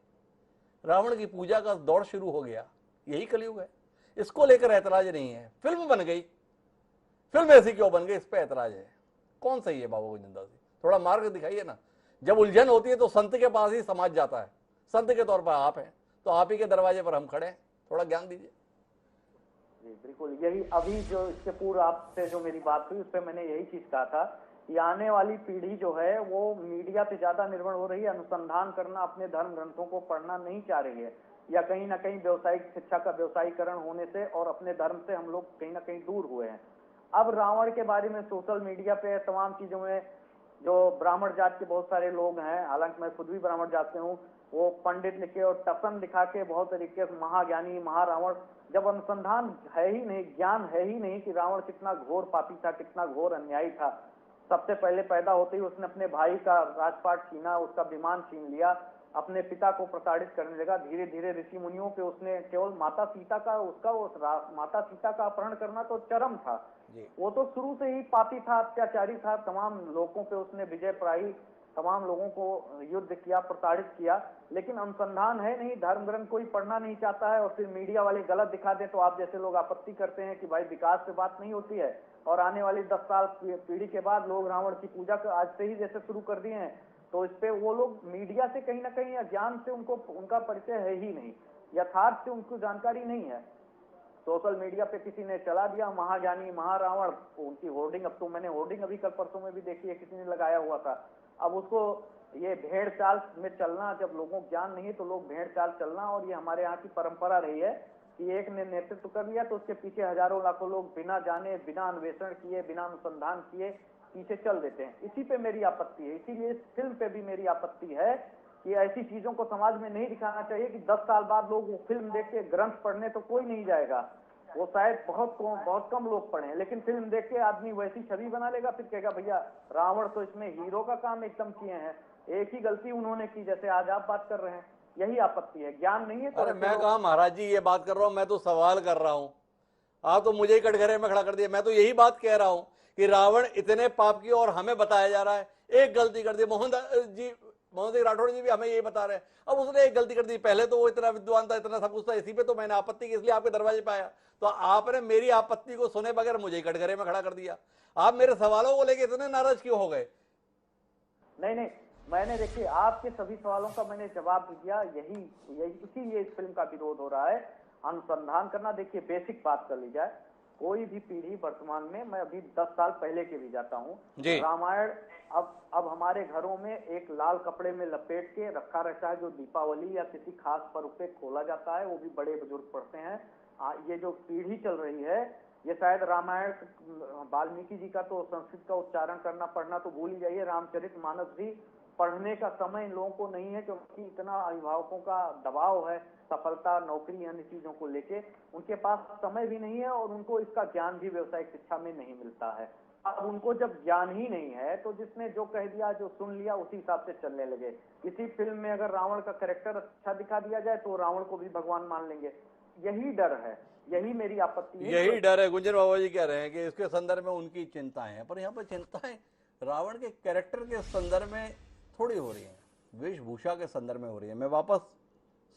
रावण की पूजा का दौर शुरू हो गया, यही कलयुग है, इसको लेकर ऐतराज नहीं है। फिल्म बन गई, फिल्म ऐसी क्यों बन गई, इस पे ऐतराज है। कौन सही है बाबा गुंजनदास जी? थोड़ा मार्ग दिखाइए ना। जब उलझन होती है तो संत के पास ही समाज जाता है, संत के तौर पर आप हैं, तो आप ही के दरवाजे पर हम खड़े हैं, थोड़ा ज्ञान दीजिए। जी बिल्कुल, यही अभी जो इसके पूर्व आपसे जो मेरी बात हुई उस पर मैंने यही चीज कहा था कि आने वाली पीढ़ी जो है वो मीडिया पे ज्यादा निर्भर हो रही है, अनुसंधान करना, अपने धर्म ग्रंथों को पढ़ना नहीं चाह रही है, या कहीं ना कहीं व्यवसायिक शिक्षा का व्यवसायीकरण होने से और अपने धर्म से हम लोग कहीं ना कहीं दूर हुए हैं। अब रावण के बारे में सोशल मीडिया पे तमाम चीजों में जो ब्राह्मण जात के बहुत सारे लोग हैं, हालांकि मैं खुद भी ब्राह्मण जात से हूँ, वो पंडित लिखे और टसन दिखा के बहुत तरीके से महाज्ञानी महारावण, जब अनुसंधान है ही नहीं, ज्ञान है ही नहीं कि रावण कितना घोर पापी था, कितना घोर अन्यायी था। सबसे पहले पैदा होते ही उसने अपने भाई का राजपाट छीना, उसका विमान छीन लिया, अपने पिता को प्रताड़ित करने लगा। धीरे धीरे ऋषि मुनियों पे उसने केवल माता सीता का माता सीता का अपहरण करना तो चरम था, वो तो शुरू से ही पापी था, अत्याचारी था, तमाम लोगों पे उसने विजय पाई, तमाम लोगों को युद्ध किया, प्रताड़ित किया। लेकिन अनुसंधान है नहीं, धर्म ग्रंथ कोई पढ़ना नहीं चाहता है, और फिर मीडिया वाले गलत दिखा दे तो आप जैसे लोग आपत्ति करते हैं कि भाई विकास से बात नहीं होती है, और आने वाली 10 साल पीढ़ी के बाद लोग रावण की पूजा आज से ही जैसे शुरू कर दिए हैं, तो इस पे वो लोग मीडिया से कहीं ना कहीं अज्ञान से उनका परिचय है ही नहीं, यथार्थ से उनको जानकारी नहीं है। तो सोशल मीडिया पे किसी ने चला दिया महाज्ञानी महारावण, उनकी होर्डिंग, अब तो मैंने होर्डिंग अभी कल परसों में भी देखी है, किसी ने लगाया हुआ था। अब उसको ये भेड़ चाल में चलना, जब लोगों को ज्ञान नहीं है तो लोग भेड़ चाल चलना, और ये हमारे यहाँ की परंपरा रही है कि एक ने नेतृत्व कर लिया तो उसके पीछे हजारों लाखों लोग बिना जाने, बिना अन्वेषण किए, बिना अनुसंधान किए पीछे चल देते हैं। इसी पे मेरी आपत्ति है, इसीलिए इस फिल्म पे भी मेरी आपत्ति है कि ऐसी चीजों को समाज में नहीं दिखाना चाहिए कि 10 साल बाद लोग वो फिल्म देख के ग्रंथ पढ़ने तो कोई नहीं जाएगा, वो शायद बहुत कम लोग पढ़े, लेकिन फिल्म देख के आदमी वैसी छवि बना लेगा, फिर कहेगा भैया रावण तो इसमें हीरो का काम एकदम किए हैं, एक ही गलती उन्होंने की जैसे आज आप बात कर रहे हैं। यही आपत्ति है, ज्ञान नहीं है तो। अरे मैं कहा महाराज जी ये बात कर रहा हूं, मैं तो सवाल कर रहा हूं, आप तो मुझे ही कटघरे में खड़ा कर दिया। मैं तो यही बात कह रहा हूं कि रावण इतने पाप की और हमें बताया जा रहा है एक गलती कर दी। मोहन सिंह राठौड़ जी भी हमें यही बता रहे हैं, अब उसने एक गलती कर दी, पहले तो वो इतना विद्वान था, इतना सब कुछ था, इसी पे तो मैंने आपत्ति की, इसलिए आपके दरवाजे पे आया, तो आपने मेरी आपत्ति को सुने बगैर मुझे ही कटघरे में खड़ा कर दिया। आप मेरे सवालों को लेकर इतने नाराज क्यों हो गए? नहीं, मैंने देखिए आपके सभी सवालों का मैंने जवाब दिया, यही इसीलिए इस फिल्म का विरोध हो रहा है। अनुसंधान करना, देखिए बेसिक बात कर ली जाए, कोई भी पीढ़ी वर्तमान में, मैं अभी 10 साल पहले के भी जाता हूँ, रामायण अब हमारे घरों में एक लाल कपड़े में लपेट के रखा रहता है, जो दीपावली या किसी खास पर्व पे खोला जाता है, वो भी बड़े बुजुर्ग पढ़ते हैं। ये जो पीढ़ी चल रही है, ये शायद रामायण, वाल्मीकि जी का तो संस्कृत का उच्चारण करना पढ़ना तो भूल ही जाइए, रामचरितमानस भी पढ़ने का समय इन लोगों को नहीं है, क्योंकि इतना अभिभावकों का दबाव है, सफलता, नौकरी, अन्य चीजों को लेके उनके पास समय भी नहीं है, और उनको इसका ज्ञान भी व्यवसायिक शिक्षा में नहीं मिलता है। अब उनको जब ज्ञान ही नहीं है तो जिसने जो कह दिया, जो सुन लिया, उसी हिसाब से चलने लगे। किसी फिल्म में अगर रावण का कैरेक्टर अच्छा दिखा दिया जाए तो रावण को भी भगवान मान लेंगे, यही डर है, यही मेरी आपत्ति है। यही डर है। गुंजन बाबा जी कह रहे हैं कि इसके संदर्भ में उनकी चिंताएं हैं, पर यहाँ पर चिंताएं रावण के कैरेक्टर के संदर्भ में थोड़ी हो रही है, वेशभूषा के संदर्भ में हो रही है। मैं वापस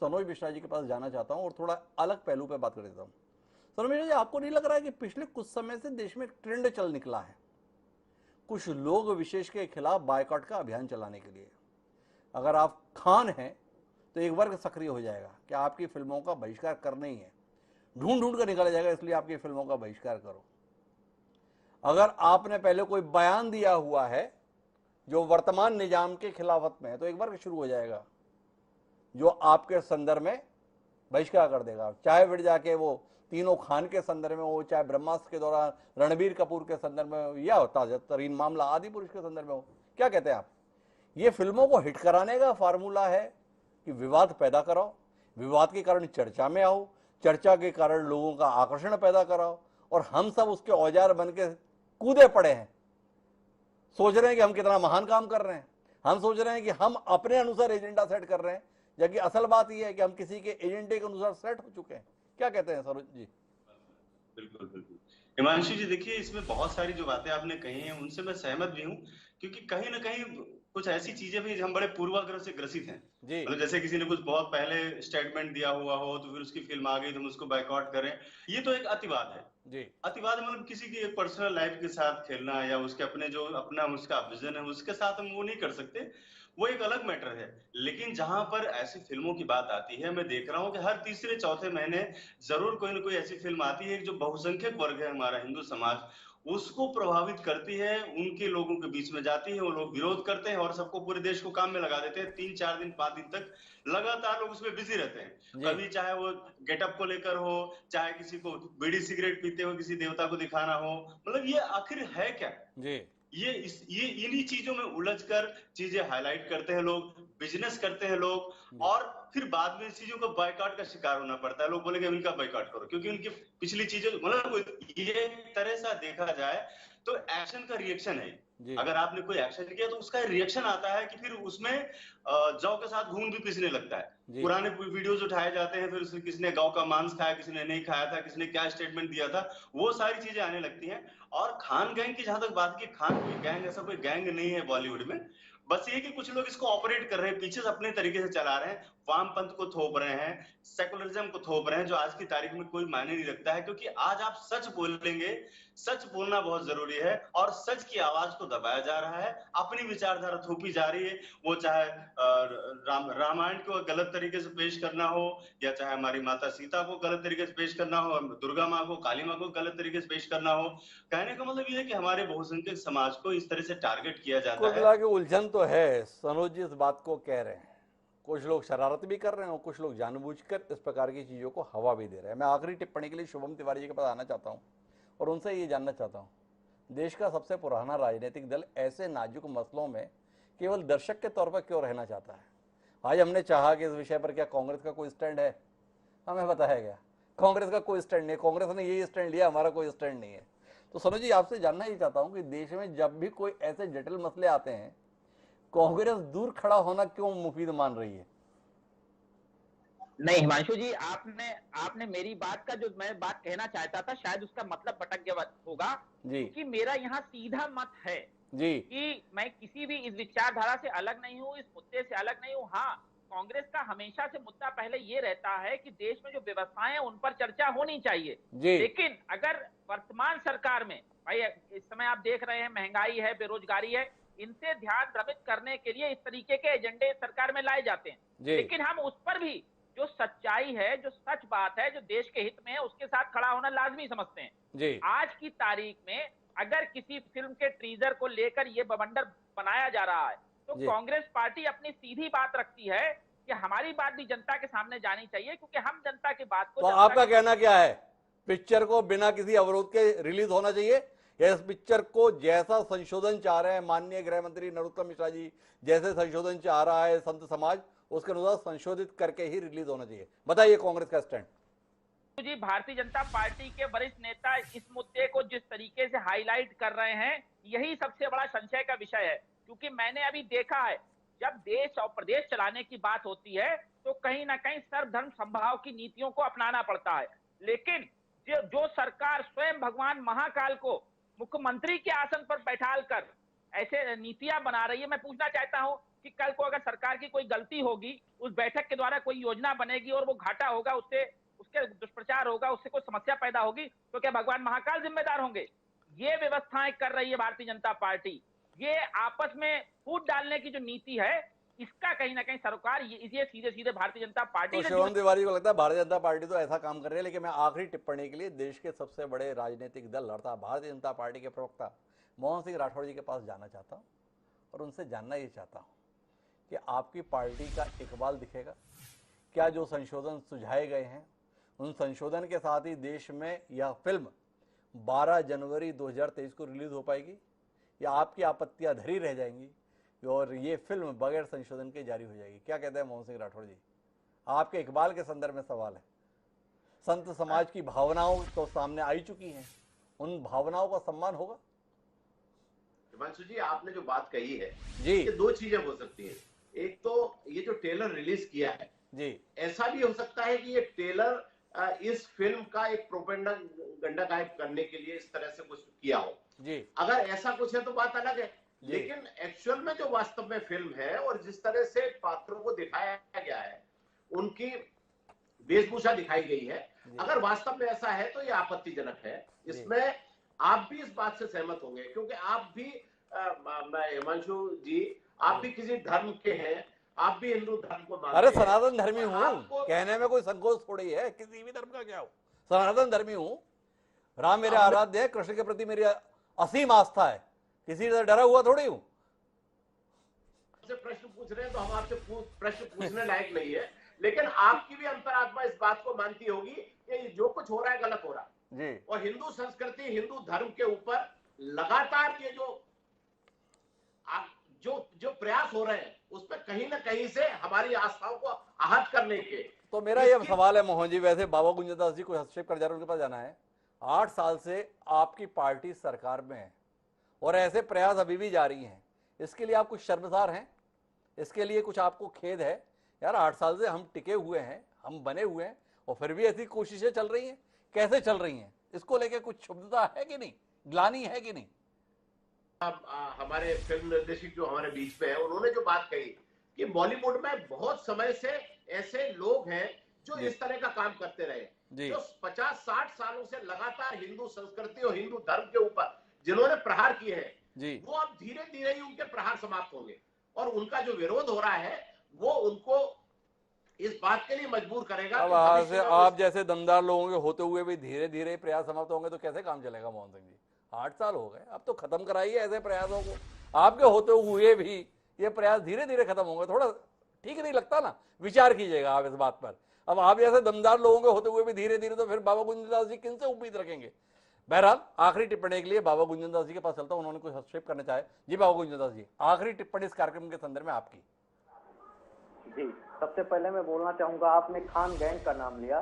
सनोज मिश्रा जी के पास जाना चाहता हूं और थोड़ा अलग पहलू पे बात कर देता हूं। सनोज मिश्रा जी, आपको नहीं लग रहा है कि पिछले कुछ समय से देश में एक ट्रेंड चल निकला है, कुछ लोग विशेष के खिलाफ बायकॉट का अभियान चलाने के लिए? अगर आप खान हैं तो एक वर्ग सक्रिय हो जाएगा कि आपकी फिल्मों का बहिष्कार करना ही है, ढूंढ ढूंढ कर निकाला जाएगा, इसलिए आपकी फिल्मों का बहिष्कार करो। अगर आपने पहले कोई बयान दिया हुआ है जो वर्तमान निजाम के खिलाफत में है तो एक वर्ग शुरू हो जाएगा जो आपके संदर्भ में बहिष्कार कर देगा, चाहे फिर जाके वो तीनों खान के संदर्भ में हो, चाहे ब्रह्मास्त्र के दौरान रणबीर कपूर के संदर्भ में हो, या ताजा तरीन मामला आदि पुरुष के संदर्भ में हो। क्या कहते हैं आप? ये फिल्मों को हिट कराने का फार्मूला है कि विवाद पैदा कराओ, विवाद के कारण चर्चा में आओ, चर्चा के कारण लोगों का आकर्षण पैदा कराओ, और हम सब उसके औजार बन के कूदे पड़े हैं, सोच रहे हैं कि हम कितना महान काम कर रहे हैं, हम सोच रहे हैं कि हम अपने अनुसार एजेंडा सेट कर रहे हैं, जबकि असल बात यह है कि हम किसी के एजेंडे के अनुसार सेट हो चुके हैं। क्या कहते हैं सरोज जी? बिल्कुल बिल्कुल हिमांशु जी, देखिए इसमें बहुत सारी जो बातें आपने कही हैं उनसे मैं सहमत भी हूँ, क्योंकि कहीं ना कहीं कुछ ऐसी चीजें भी हम बड़े पूर्वाग्रह से ग्रसित हैं। मतलब जैसे किसी ने कुछ बहुत पहले स्टेटमेंट दिया हुआ हो तो फिर उसकी फिल्म आ गई तो हम उसको बायकॉट करें, ये तो एक अतिवाद है जी। अतिवाद मतलब किसी की पर्सनल लाइफ के साथ खेलना, या उसके अपने जो अपना उसका विजन है उसके साथ हम वो नहीं कर सकते, वो एक अलग मैटर है। लेकिन जहां पर ऐसी फिल्मों की बात आती है, मैं देख रहा हूं कि हर तीसरे चौथे महीने जरूर कोई ना कोई ऐसी फिल्म आती है जो बहुसंख्यक वर्ग है हमारा हिंदू समाज, उसको प्रभावित करती है, उनके लोगों के बीच में जाती है, वो लोग विरोध करते हैं और सबको पूरे देश को काम में लगा देते हैं। 3-4 दिन 5 दिन तक लगातार लोग उसमें बिजी रहते हैं, कभी चाहे वो गेटअप को लेकर हो, चाहे किसी को बीड़ी सिगरेट पीते हुए किसी देवता को दिखाना हो। मतलब ये आखिर है क्या जी? ये इन्हीं चीजों में उलझकर चीजें हाईलाइट करते हैं लोग, बिजनेस करते हैं लोग, और फिर बाद में चीजों को बायकॉट का शिकार होना पड़ता है। लोग बोलेंगे इनका बायकॉट करो, क्योंकि उनकी पिछली चीजें, मतलब ये तरह से देखा जाए तो एक्शन का रिएक्शन है। अगर आपने कोई एक्शन किया तो उसका रिएक्शन आता है कि फिर उसमें जौ के साथ घून भी पिसने लगता है। पुराने वीडियोज उठाए जाते हैं, फिर किसने गांव का मांस खाया, किसने नहीं खाया था, किसने क्या स्टेटमेंट दिया था, वो सारी चीजें आने लगती हैं। और खान गैंग की जहां तक बात की, खान कोई गैंग, ऐसा कोई गैंग नहीं है बॉलीवुड में, बस ये कि कुछ लोग इसको ऑपरेट कर रहे हैं, पीछे से अपने तरीके से चला रहे हैं। वामपंथ को थोप रहे हैं, सेकुलरिज्म को थोप रहे हैं, जो आज की तारीख में कोई मायने नहीं रखता है। क्योंकि आज आप सच बोलेंगे, सच बोलना बहुत जरूरी है, और सच की आवाज को दबाया जा रहा है, अपनी विचारधारा थोपी जा रही है। वो चाहे रामायण को गलत तरीके से पेश करना हो, या चाहे हमारी माता सीता को गलत तरीके से पेश करना हो, दुर्गा माँ को, काली माँ को गलत तरीके से पेश करना हो। कहने का मतलब ये है कि हमारे बहुसंख्यक समाज को इस तरह से टारगेट किया जाता कुल है। मिला के उलझन तो है। सनोज जी इस बात को कह रहे हैं, कुछ लोग शरारत भी कर रहे हैं और कुछ लोग जानबूझकर इस प्रकार की चीज़ों को हवा भी दे रहे हैं। मैं आखिरी टिप्पणी के लिए शुभम तिवारी जी के पास आना चाहता हूँ और उनसे ये जानना चाहता हूँ, देश का सबसे पुराना राजनीतिक दल ऐसे नाजुक मसलों में केवल दर्शक के तौर पर क्यों रहना चाहता है? आज हमने चाहा कि इस विषय पर क्या कांग्रेस का कोई स्टैंड है, हमें बताया गया कांग्रेस का कोई स्टैंड नहीं, कांग्रेस ने यही स्टैंड लिया, हमारा कोई स्टैंड नहीं है। तो सनोज जी आपसे जानना ही चाहता हूँ कि देश में जब भी कोई ऐसे जटिल मसले आते हैं, कांग्रेस दूर खड़ा होना क्यों मुफीद मान रही है? नहीं हिमांशु जी, आपने मेरी बात का जो मैं बात कहना चाहता था शायद उसका मतलब भटक गया होगा जी कि मेरा यहाँ सीधा मत है जी कि मैं किसी भी इस विचारधारा से अलग नहीं हूँ, इस मुद्दे से अलग नहीं हूँ। हाँ, कांग्रेस का हमेशा से मुद्दा पहले ये रहता है कि देश में जो व्यवस्थाएं हैं उन पर चर्चा होनी चाहिए। जी लेकिन अगर वर्तमान सरकार में, भाई इस समय आप देख रहे हैं महंगाई है, बेरोजगारी है, इनसे ध्यान भ्रमित करने के लिए इस तरीके के एजेंडे सरकार में लाए जाते हैं। जी लेकिन हम उस पर भी जो सच्चाई है, जो सच बात है, जो देश के हित में है, उसके साथ खड़ा होना लाजमी समझते हैं। जी आज की तारीख में अगर किसी फिल्म के टीजर को लेकर ये बवंडर बनाया जा रहा है तो जी। कांग्रेस पार्टी अपनी सीधी बात रखती है कि हमारी बात भी जनता के सामने जानी चाहिए, क्योंकि हम जनता की बात को तो जनता आपका के- कहना क्या है, पिक्चर को बिना किसी अवरोध के रिलीज होना चाहिए या इस पिक्चर को जैसा संशोधन चाह रहे हैं माननीय गृह मंत्री नरोत्तम मिश्रा जी, जैसे संशोधन चाह रहा है संत समाज, उसके अनुसार संशोधित करके ही रिलीज होना चाहिए? बताइए कांग्रेस का स्टैंड। जी, भारतीय जनता पार्टी के वरिष्ठ नेता इस मुद्दे को जिस तरीके से हाईलाइट कर रहे हैं, यही सबसे बड़ा संशय का विषय है। क्योंकि मैंने अभी देखा है, जब देश और प्रदेश चलाने की बात होती है तो कहीं ना कहीं सर्वधर्म समभाव की नीतियों को अपनाना पड़ता है। लेकिन जो सरकार स्वयं भगवान महाकाल को मुख्यमंत्री के आसन पर बैठाल कर ऐसे नीतियां बना रही है, मैं पूछना चाहता हूं कि कल को अगर सरकार की कोई गलती होगी, उस बैठक के द्वारा कोई योजना बनेगी और वो घाटा होगा, उससे उसके दुष्प्रचार होगा, उससे कोई समस्या पैदा होगी, तो क्या भगवान महाकाल जिम्मेदार होंगे? ये व्यवस्थाएं कर रही है भारतीय जनता पार्टी। ये आपस में फूट डालने की जो नीति है, इसका कहीं ना कहीं सरकार ये सीधे सीधे भारतीय जनता पार्टी तो से शिवम तिवारी को लगता है भारतीय जनता पार्टी तो ऐसा काम कर रही है। लेकिन मैं आखिरी टिप्पणी के लिए देश के सबसे बड़े राजनीतिक दल अर्थात भारतीय जनता पार्टी के प्रवक्ता मोहन सिंह राठौड़ जी के पास जाना चाहता हूँ और उनसे जानना ये चाहता हूँ कि आपकी पार्टी का इकबाल दिखेगा क्या? जो संशोधन सुझाए गए हैं उन संशोधन के साथ ही देश में यह फिल्म 12 जनवरी 2023 को रिलीज हो पाएगी या आपकी आपत्तियां धरी रह जाएंगी और ये फिल्म बगैर संशोधन के जारी हो जाएगी? क्या कहते हैं मोहन सिंह राठौड़ जी? आपके इकबाल के संदर्भ में सवाल है। संत समाज की भावनाओं तो सामने आई चुकी हैं, उन भावनाओं का सम्मान होगा? हिमांशु जी, आपने जो बात कही है जी ये दो चीजें हो सकती है। एक तो ये जो ट्रेलर रिलीज किया है जी ऐसा भी हो सकता है कि ये ट्रेलर इस फिल्म का एक प्रोपेगेंडा गायब करने के लिए इस तरह से कुछ किया हो। जी अगर ऐसा कुछ है तो बात अलग है, लेकिन एक्चुअल में जो वास्तव में फिल्म है और जिस तरह से पात्रों को दिखाया गया है, उनकी वेशभूषा दिखाई गई है, अगर वास्तव में ऐसा है तो ये आपत्तिजनक है। इसमें आप भी इस बात से सहमत होंगे क्योंकि आप भी हिमांशु जी, आप भी किसी धर्म के हैं, आप भी हिंदू धर्म को मानते अरे हैं। सनातन धर्मी हूँ, आपको- कहने में कोई संकोच थोड़ी है, किसी भी धर्म का क्या हो, सनातन धर्मी हूँ। राम मेरे आराध्य है, कृष्ण के प्रति मेरी असीम आस्था है, किसी से डरा हुआ थोड़ी हूँ। आपसे प्रश्न पूछ रहे हैं तो हम आपसे प्रश्न पूछने लायक नहीं है, लेकिन आपकी भी अंतरात्मा इस बात को मानती होगी कि जो कुछ हो रहा है गलत हो रहा है जी। और हिंदू संस्कृति, हिंदू धर्म के ऊपर लगातार ये जो प्रयास हो रहे हैं उसमें कहीं ना कहीं से हमारी आस्थाओं को आहत करने के। तो मेरा ये सवाल है मोहन जी, वैसे बाबा गुंजदास जी को हस्तक्षेप कर जा रहे हैं, उनके पास जाना है। 8 साल से आपकी पार्टी सरकार में है और ऐसे प्रयास अभी भी जारी हैं, इसके लिए आप कुछ शर्मसार हैं? इसके लिए कुछ आपको खेद है? यार 8 साल से हम टिके हुए हैं, हम बने हुए हैं और फिर भी ऐसी कोशिशें चल रही हैं, कैसे चल रही हैं? इसको लेके कुछ क्षुब्धता है कि नहीं, ग्लानि है कि नहीं? हमारे फिल्म निर्देशक जो हमारे बीच में है, उन्होंने जो बात कही कि बॉलीवुड में बहुत समय से ऐसे लोग हैं जो इस तरह का काम करते रहे, जी। जो 50-60 सालों से लगातार हिंदू संस्कृति और हिंदू धर्म के ऊपर जिन्होंने प्रहार किए हैं, जी। वो अब धीरे धीरे ही उनके प्रहार समाप्त होंगे और उनका जो विरोध हो रहा है वो उनको इस बात के लिए मजबूर करेगा अब कि आज भविष्य से में आप जैसे दमदार लोगों के होते हुए भी धीरे धीरे प्रयास समाप्त होंगे तो कैसे काम चलेगा मोहन सिंह जी? 8 साल हो गए, अब तो खत्म कराइए ऐसे प्रयासों को। आपके होते हुए भी ये प्रयास धीरे धीरे खत्म होंगे, थोड़ा ठीक नहीं लगता ना? विचार कीजिएगा आप इस बात पर। अब आप जैसे दमदार लोगों के होते हुए भी धीरे धीरे, तो फिर बाबा गुंजनदास जी किन से उम्मीद रखेंगे? बहरहाल आखिरी टिप्पणी के लिए बाबा गुंजनदास जी के पास चलता हूं, उन्होंने कुछ हस्तक्षेप करना चाहे। जी बाबा गुंजनदास जी, आखिरी टिप्पणी इस कार्यक्रम के संदर्भ में आपकी। जी, सबसे पहले मैं बोलना चाहूंगा, आपने खान गैंग का नाम लिया।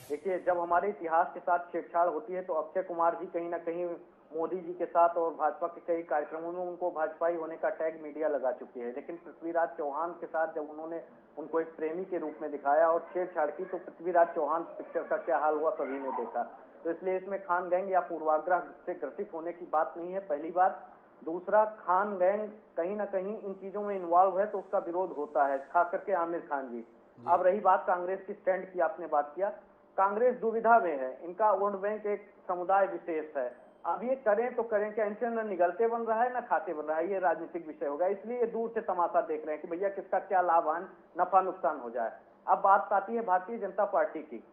देखिए, जब हमारे इतिहास के साथ छेड़छाड़ होती है तो अक्षय कुमार जी कहीं ना कहीं मोदी जी के साथ और भाजपा के कई कार्यक्रमों में उनको भाजपाई होने का टैग मीडिया लगा चुकी है, लेकिन पृथ्वीराज चौहान के साथ जब उन्होंने उनको एक प्रेमी के रूप में दिखाया और छेड़छाड़ की तो पृथ्वीराज चौहान पिक्चर का क्या हाल हुआ सभी ने देखा। तो इसलिए इसमें खान गैंग या पूर्वाग्रह से ग्रसित होने की बात नहीं है, पहली बात। दूसरा, खान गैंग कहीं ना कहीं इन चीजों में इन्वॉल्व है तो उसका विरोध होता है, खास करके आमिर खान जी। अब रही बात कांग्रेस की स्टैंड की, आपने बात किया, कांग्रेस दुविधा में है, इनका वोट बैंक एक समुदाय विशेष है। अब ये करें तो करें क्या, इनसे न निगलते बन रहा है ना खाते बन रहा है, ये राजनीतिक विषय होगा, इसलिए दूर से तमाशा देख रहे हैं कि भैया किसका क्या लाभान नफा नुकसान हो जाए। अब बात आती है भारतीय जनता पार्टी की,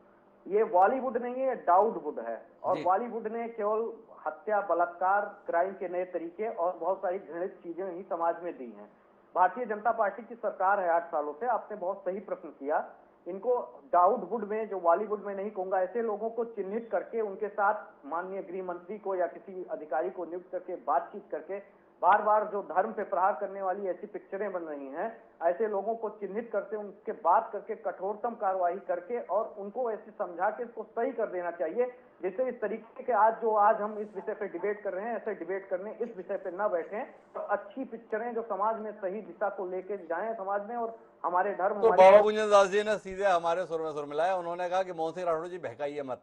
ये बॉलीवुड नहीं है, डाउडवुड है, और बॉलीवुड ने केवल हत्या, बलात्कार, क्राइम के नए तरीके और बहुत सारी घृणित चीजें ही समाज में दी हैं। भारतीय जनता पार्टी की सरकार है 8 सालों से, आपने बहुत सही प्रश्न किया। इनको डाउडवुड में, जो बॉलीवुड में नहीं कहूंगा, ऐसे लोगों को चिन्हित करके उनके साथ माननीय गृह मंत्री को या किसी अधिकारी को नियुक्त करके बातचीत करके बार बार जो धर्म पे प्रहार करने वाली ऐसी पिक्चरें बन रही हैं, ऐसे लोगों को चिन्हित करके उनके बात करके कठोरतम कार्रवाई करके और उनको ऐसे समझा के इसको सही कर देना चाहिए, जिससे इस तरीके के आज हम इस विषय पे डिबेट कर रहे हैं, ऐसे डिबेट करने इस विषय पे न बैठे, तो अच्छी पिक्चरें जो समाज में सही दिशा को लेके जाएं समाज में, और हमारे धर्म। तो बाबा गुंजनदास जी ने सीधे हमारे सुर में सुर मिलाया, उन्होंने कहा कि मोहन सिंह राठौड़ जी बहकाइए मत,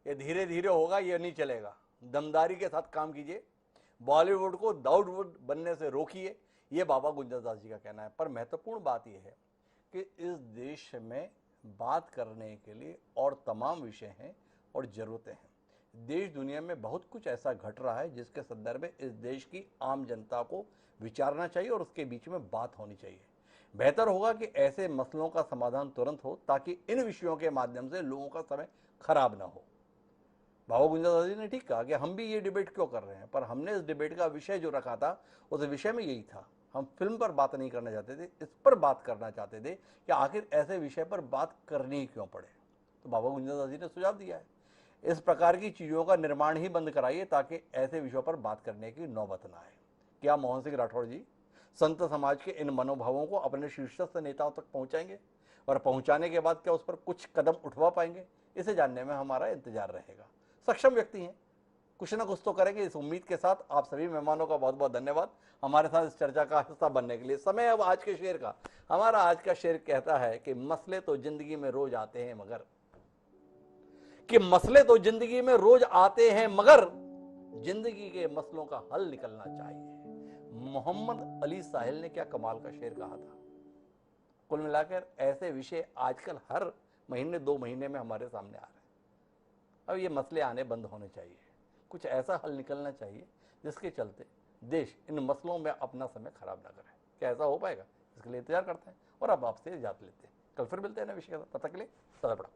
ये धीरे धीरे होगा, ये नहीं चलेगा, दमदारी के साथ काम कीजिए, बॉलीवुड को डाउडवुड बनने से रोकिए, ये बाबा गुंजनदास जी का कहना है। पर महत्वपूर्ण बात यह है कि इस देश में बात करने के लिए और तमाम विषय हैं और ज़रूरतें हैं। देश दुनिया में बहुत कुछ ऐसा घट रहा है जिसके संदर्भ में इस देश की आम जनता को विचारना चाहिए और उसके बीच में बात होनी चाहिए। बेहतर होगा कि ऐसे मसलों का समाधान तुरंत हो ताकि इन विषयों के माध्यम से लोगों का समय खराब ना हो। बाबा गुंजनदास जी ने ठीक कहा कि हम भी ये डिबेट क्यों कर रहे हैं, पर हमने इस डिबेट का विषय जो रखा था उस विषय में यही था, हम फिल्म पर बात नहीं करना चाहते थे, इस पर बात करना चाहते थे कि आखिर ऐसे विषय पर बात करनी क्यों पड़े। तो बाबा गुंजनदास जी ने सुझाव दिया है, इस प्रकार की चीज़ों का निर्माण ही बंद कराइए ताकि ऐसे विषयों पर बात करने की नौबत ना आए। क्या मोहन सिंह राठौड़ जी संत समाज के इन मनोभावों को अपने शीर्षस्थ नेताओं तक पहुंचाएंगे, और पहुंचाने के बाद क्या उस पर कुछ कदम उठवा पाएंगे, इसे जानने में हमारा इंतजार रहेगा। सक्षम व्यक्ति हैं, कुछ ना कुछ तो करेंगे, इस उम्मीद के साथ आप सभी मेहमानों का बहुत बहुत धन्यवाद हमारे साथ इस चर्चा का हिस्सा बनने के लिए। समय अब आज के शेर का। हमारा आज का शेर कहता है कि मसले तो जिंदगी में रोज आते हैं मगर, कि मसले तो जिंदगी में रोज आते हैं मगर जिंदगी के मसलों का हल निकलना चाहिए। मोहम्मद अली साहिल ने क्या कमाल का शेर कहा था। कुल मिलाकर ऐसे विषय आजकल हर महीने 2 महीने में हमारे सामने आ रहे हैं। अब ये मसले आने बंद होने चाहिए, कुछ ऐसा हल निकलना चाहिए जिसके चलते देश इन मसलों में अपना समय खराब ना करे। क्या ऐसा हो पाएगा? इसके लिए इंतजार करते हैं और अब आपसे इजाजत लेते हैं। कल फिर मिलते हैं नए विषय के साथ, तब तक के लिए सदा बड़ा।